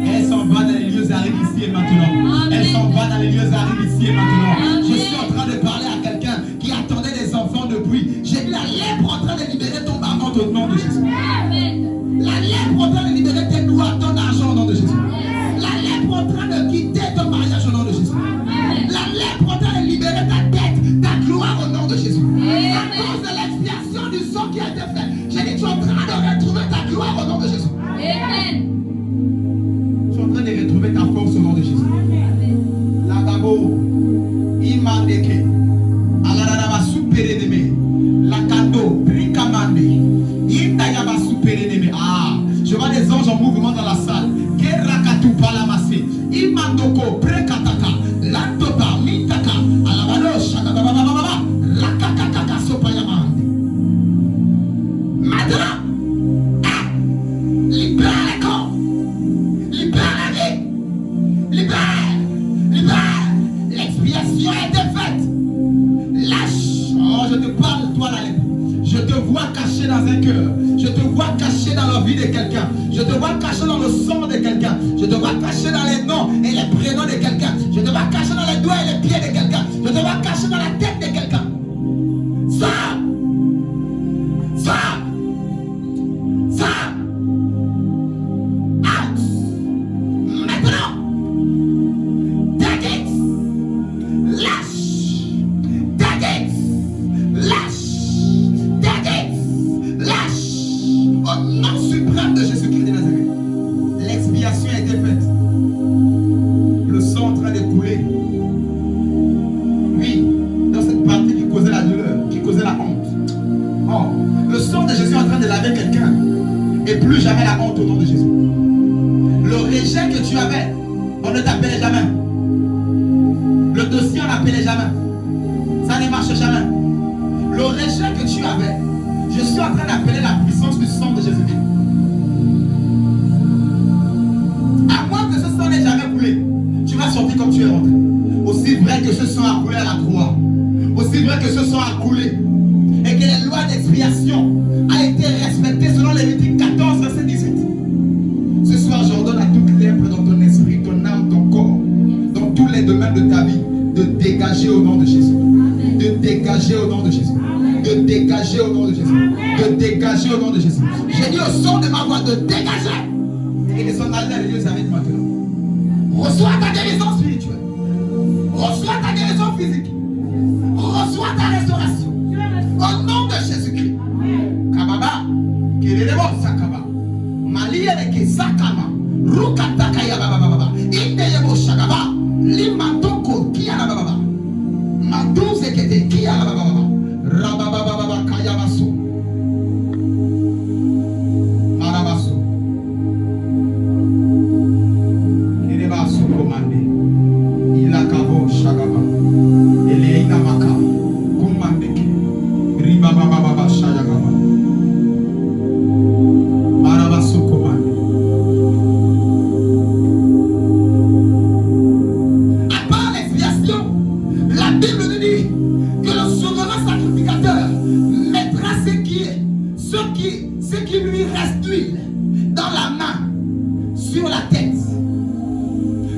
Elle s'en va dans les lieux arides ici et maintenant. Elle s'en va dans les lieux arides ici et maintenant. Je suis en train de parler à quelqu'un qui attendait des enfants depuis. J'ai vu la lèpre en train de libérer ton maman au nom de Jésus. La lèpre en train de libérer tes droits, ton argent au nom de Jésus. La lèpre en train de quitter ton mariage au nom de Jésus. La lèpre en train de libérer ta tête, ta gloire au nom de Jésus. À cause de l'expiation du sang qui a été fait, j'ai dit tu es en train de retrouver ta gloire au nom de Jésus. Amen. Tu es en train de retrouver ta force au nom de Jésus. La gabo, imandeke, alaraba supereneme, la kando, brikamande, indayaba supereneme. Ah, je vois des anges en mouvement dans la salle. Gerakatu palamase, imandoko, prekataka, lantota, mintaka, alabalo, shakababababa, lakakakaka, sopayamande. Maintenant, libère les corps, libère la vie, libère, l'expiation a été faite. Lâche, oh je te parle toi la lèpre. Je te vois caché dans un cœur, je te vois caché dans la vie de quelqu'un, je te vois caché dans le sang de quelqu'un, je te vois caché dans les noms et les prénoms de quelqu'un, je te vois caché dans les doigts et les pieds de quelqu'un, je te vois caché dans la tête de quelqu'un. Ça. Out. Maintenant. Take it. Lâche. Take it. Lâche. Take it. Lâche. Au nom suprême de Jésus-Christ de Nazareth. L'expiation a été faite. Le sang en train de couler. Oui, dans cette partie qui causait la douleur, qui causait la honte. Oh, le sang de Jésus est en train de laver quelqu'un. Et plus jamais la honte au nom de Jésus. Le rejet que tu avais, on ne t'appelait jamais. Le dossier, on n'appelait jamais. Ça ne marche jamais. Le rejet que tu avais, je suis en train d'appeler la puissance du sang de Jésus-Christ. À moins que ce sang n'ait jamais coulé, tu vas sortir comme tu es rentré. Aussi vrai que ce sang a coulé à la croix, aussi vrai que ce sang a coulé, et que les lois d'expiation a été respectée selon Lévitique 14, verset 18. Ce soir, j'ordonne à toute lèpre dans ton esprit, ton âme, ton corps, dans tous les domaines de ta vie, de dégager au nom de Jésus. De dégager au nom de Jésus. De dégager au nom de Jésus. De dégager au nom de Jésus. J'ai dit au son de ma voix de dégager. Et de s'en aller dans les lieux avec maintenant. Reçois ta guérison spirituelle. Reçois ta guérison physique. Reçois ta restauration. Au nom de Jésus-Christ. Kababa. Kirelebo sakaba. Malieleke sakama. Rukataka ya baba. Indeyebo shagaba. Limantoko kiana baba. Manduze kete kiana baba. Rababa kayabasu. Marabasu. Kirebasu komande. Ilakabo shagaba. Eleina maka. Kumandeke. Ribaba shagaba. Marabasu komande. À part l'expiation, la Bible nous dit que le souverain sacrificateur mettra ce qui lui reste d'huile dans la main, sur la tête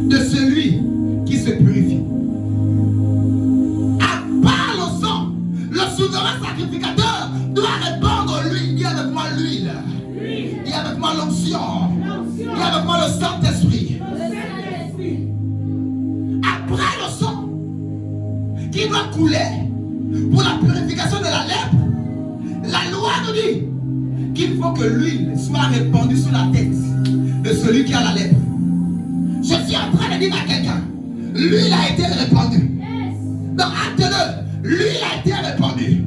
de celui qui se purifie. À part le sang, le souverain sacrificateur doit répandre l'huile. Dis avec moi l'huile. Dis avec moi l'onction. Dis avec moi le Saint-Esprit. Après le sang qui doit couler pour la purification de la lèpre, la loi nous dit qu'il faut que l'huile soit répandue sur la tête de celui qui a la lèpre. Je suis en en train de dire à quelqu'un, l'huile a été répandue. Dans Acte 9, l'huile a été répandue.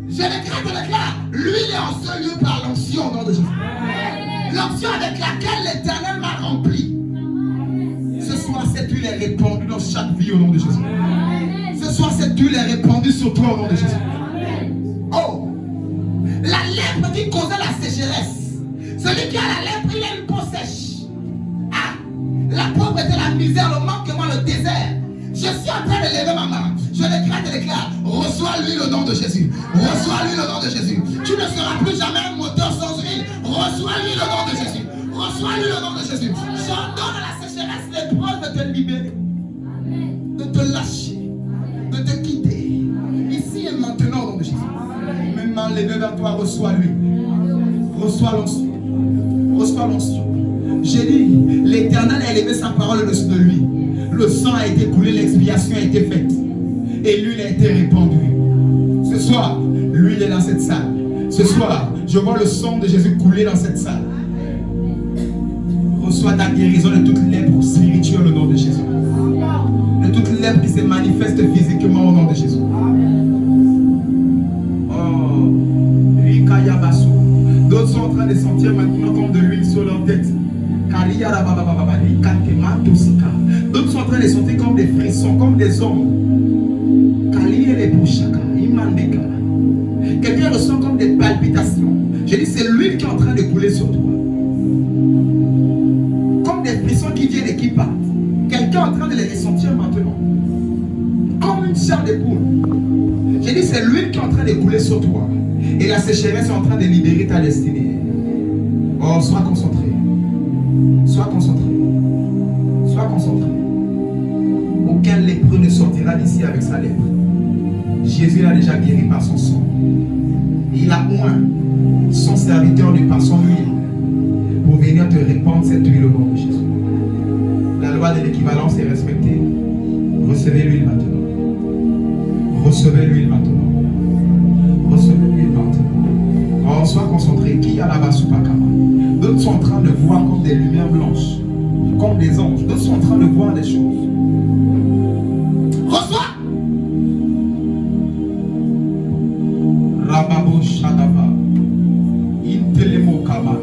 Je déclare, l'huile est en ce lieu par l'onction au nom de Jésus. L'onction avec laquelle l'Éternel m'a rempli. Ce soir, cette huile est répandue dans chaque vie au nom de Jésus. Ce soir, cette huile est répandue sur toi au nom de Jésus. Oh! La lèpre qui causait la sécheresse. Celui qui a la lèpre, il a une peau sèche. Ah! La pauvreté, la misère, le manquement, le désert. Je suis en train de lever ma main. Je déclare. Reçois l'huile au nom de Jésus. Reçois l'huile au nom de Jésus. Tu ne seras plus jamais un moteur sans huile. Reçois l'huile au nom de Jésus. Reçois l'huile au nom de Jésus. J'ordonne à la sécheresse l'épreuve de te libérer. De te lâcher. De te quitter. Ici et maintenant au nom de Jésus. Même main levée vers toi, reçois l'huile. Reçois l'onction. Reçois l'onction. J'ai dit, l'Éternel a élevé sa parole au-dessus de lui. Le sang a été coulé, l'expiation a été faite. Et l'huile a été répandue. Ce soir, l'huile est dans cette salle. Ce soir, je vois le sang de Jésus couler dans cette salle. Reçois ta guérison de toute lèpre spirituelle au nom de Jésus. De toute lèpre qui se manifeste physiquement au nom de Jésus. Oh, d'autres sont en train de sentir maintenant comme de l'huile sur leur tête. D'autres sont en train de sentir comme des frissons, comme des ombres. Quelqu'un ressent comme des palpitations. Je dis, c'est l'huile qui est en train de couler sur toi. Comme des frissons qui viennent et qui partent. Quelqu'un est en train de les ressentir maintenant. Comme une chair de poule. Je dis, c'est l'huile qui est en train de couler sur toi. Et la sécheresse est en train de libérer ta destinée. Oh, sois concentré. Sois concentré. Sois concentré. Aucun lépreux ne sortira d'ici avec sa lèpre. Jésus l'a déjà guéri par son sang. Il a oint son serviteur par son huile pour venir te répandre cette huile au nom de Jésus. La loi de l'équivalence est respectée. Recevez l'huile maintenant. Recevez l'huile maintenant. Recevez l'huile maintenant. Oh, sois concentré. Qui a la basupakama? D'autres sont en train de voir comme des lumières blanches, comme des anges. D'autres sont en train de voir des choses. Reçois. Rababo Shadaba. Intelemo Kama.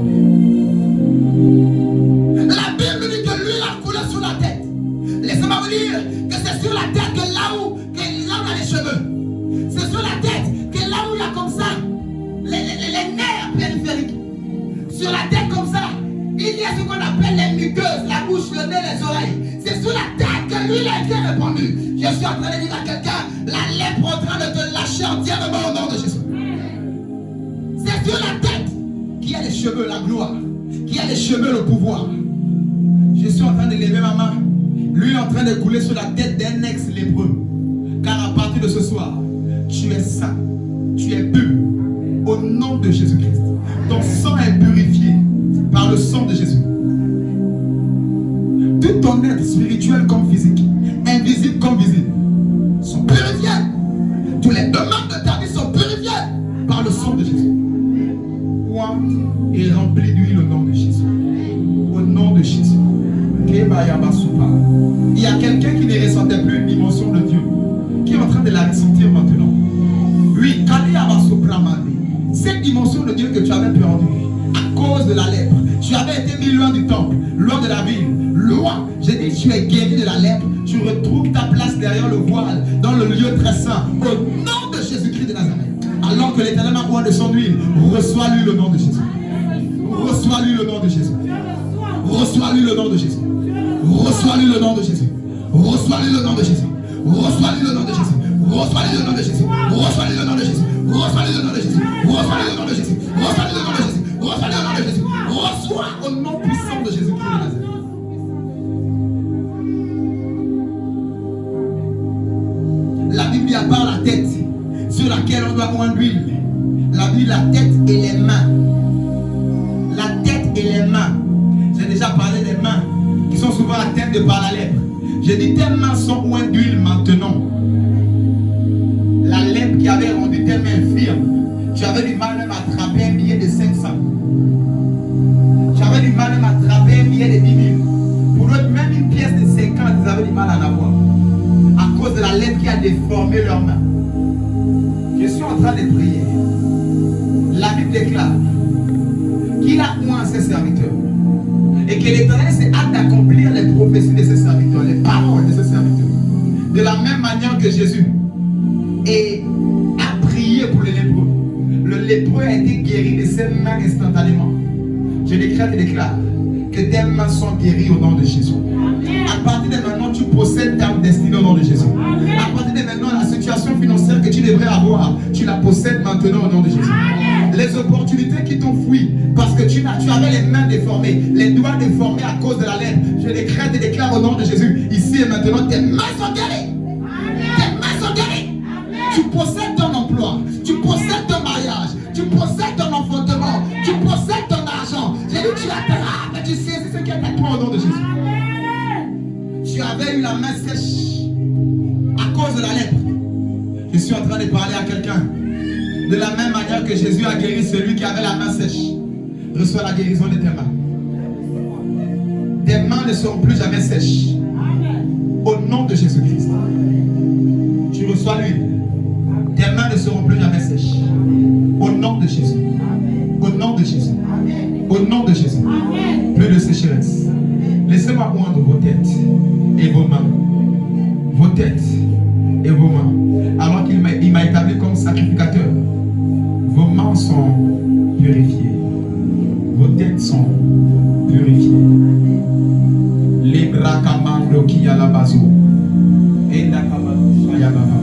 La Bible dit que l'huile a coulé sur la tête. Laissez-moi vous dire que c'est sur la tête que là où on a les cheveux. C'est sur la tête que là où il y a comme ça les nerfs périphériques. Sur la tête comme ça, il y a ce qu'on appelle les muqueuses, la bouche, le nez, les oreilles. C'est sur la tête que l'huile a été répandue. Je suis en train de dire à quelqu'un, la lèpre est en train de te lâcher entièrement au nom de Jésus. C'est sur la tête qui a les cheveux, la gloire, qui a les cheveux, le pouvoir. Je suis en train de lever ma main. L'huile est en train de couler sur la tête d'un ex-lépreux. Car à partir de ce soir, tu es saint, tu es pur, au nom de Jésus-Christ. Ton sang est purifié par le sang de Jésus. Tout ton être spirituel comme physique, invisible comme visible, sont purifiés. Tous les demandes de ta vie sont purifiées par le sang de Jésus. Moi est rempli d'huile au nom de Jésus. Au nom de Jésus. Il y a quelqu'un qui ne ressentait plus une dimension de Dieu, qui est en train de la ressentir maintenant. Oui, cette dimension de Dieu que tu avais perdue à cause de la lèpre. Tu avais été mis loin du temple, loin de la ville, loin. J'ai dit, tu es guéri de la lèpre. Tu retrouves ta place derrière le voile, dans le lieu très saint, au nom de Jésus-Christ de Nazareth. Alors que l'Éternel m'a oint de son huile, reçois l'huile au nom de Jésus. Reçois l'huile au nom de Jésus. Reçois l'huile au nom de Jésus. Reçois l'huile au nom de Jésus. Reçois l'huile au nom de Jésus. Reçois l'huile au nom de Jésus. Reçois l'huile au nom de Jésus. Reçois l'huile au nom de Jésus. Reçois l'huile au nom de Jésus. Reçois l'huile au nom de Jésus. Reçois l'huile au nom de Jésus. Reçois l'huile au nom de Jésus. Reçois au nom puissant de Jésus-Christ de Nazareth. La Bible dit à part la tête sur laquelle on doit oindre l'huile. La Bible dit la tête et les mains. La tête et les mains. J'ai déjà parlé des mains qui sont souvent atteintes de par la lèpre. J'ai dit tes mains sont ointes d'huile maintenant. La lèpre qui avait rendu tes mains infirmes. Tu avais du mal même à attraper un billet de 500. Tu avais du mal même à attraper un billet de 10 000. Pour d'autres, même une pièce a déformé leurs mains. Je suis en train de prier. La Bible déclare qu'il a oint ses serviteurs et que l'Éternel s'est hâte d'accomplir les prophéties de ses serviteurs, les paroles de ses serviteurs. De la même manière que Jésus a prié pour le lépreux. Le lépreux a été guéri de ses mains instantanément. Je décrète et déclare que tes mains sont guéries au nom de Jésus. À partir de maintenant, tu possèdes ta destinée au nom de Jésus. À partir de maintenant, la situation financière que tu devrais avoir, tu la possèdes maintenant au nom de Jésus. Les opportunités qui t'ont fui parce que tu avais les mains déformées, les doigts déformés à cause de la lèpre. Je décrète et déclare au nom de Jésus, ici et maintenant, tes mains sont guéries. Tes mains sont guéries. Tu possèdes ton emploi, tu possèdes ton mariage, tu possèdes ton enfantement, tu possèdes ton argent. J'ai dit, tu atteindras, mais tu sais ce qui est à toi au nom de Jésus. Tu avais eu la main sèche à cause de la lèpre. Je suis en train de parler à quelqu'un. De la même manière que Jésus a guéri celui qui avait la main sèche, reçois la guérison de tes mains. Tes mains ne seront plus jamais sèches. Au nom de Jésus-Christ. Tu reçois l'huile. Tes mains ne seront plus jamais sèches. Au nom de Jésus. Au nom de Jésus. Au nom de Jésus. Plus de sécheresse. Laissez-moi oindre vos têtes et vos mains. Vos têtes et vos mains. Alors qu'il m'a établi comme sacrificateur. Vos mains sont purifiées. Vos têtes sont purifiées. Les bras kamando qui a la bazo. Et la kamando shayababa.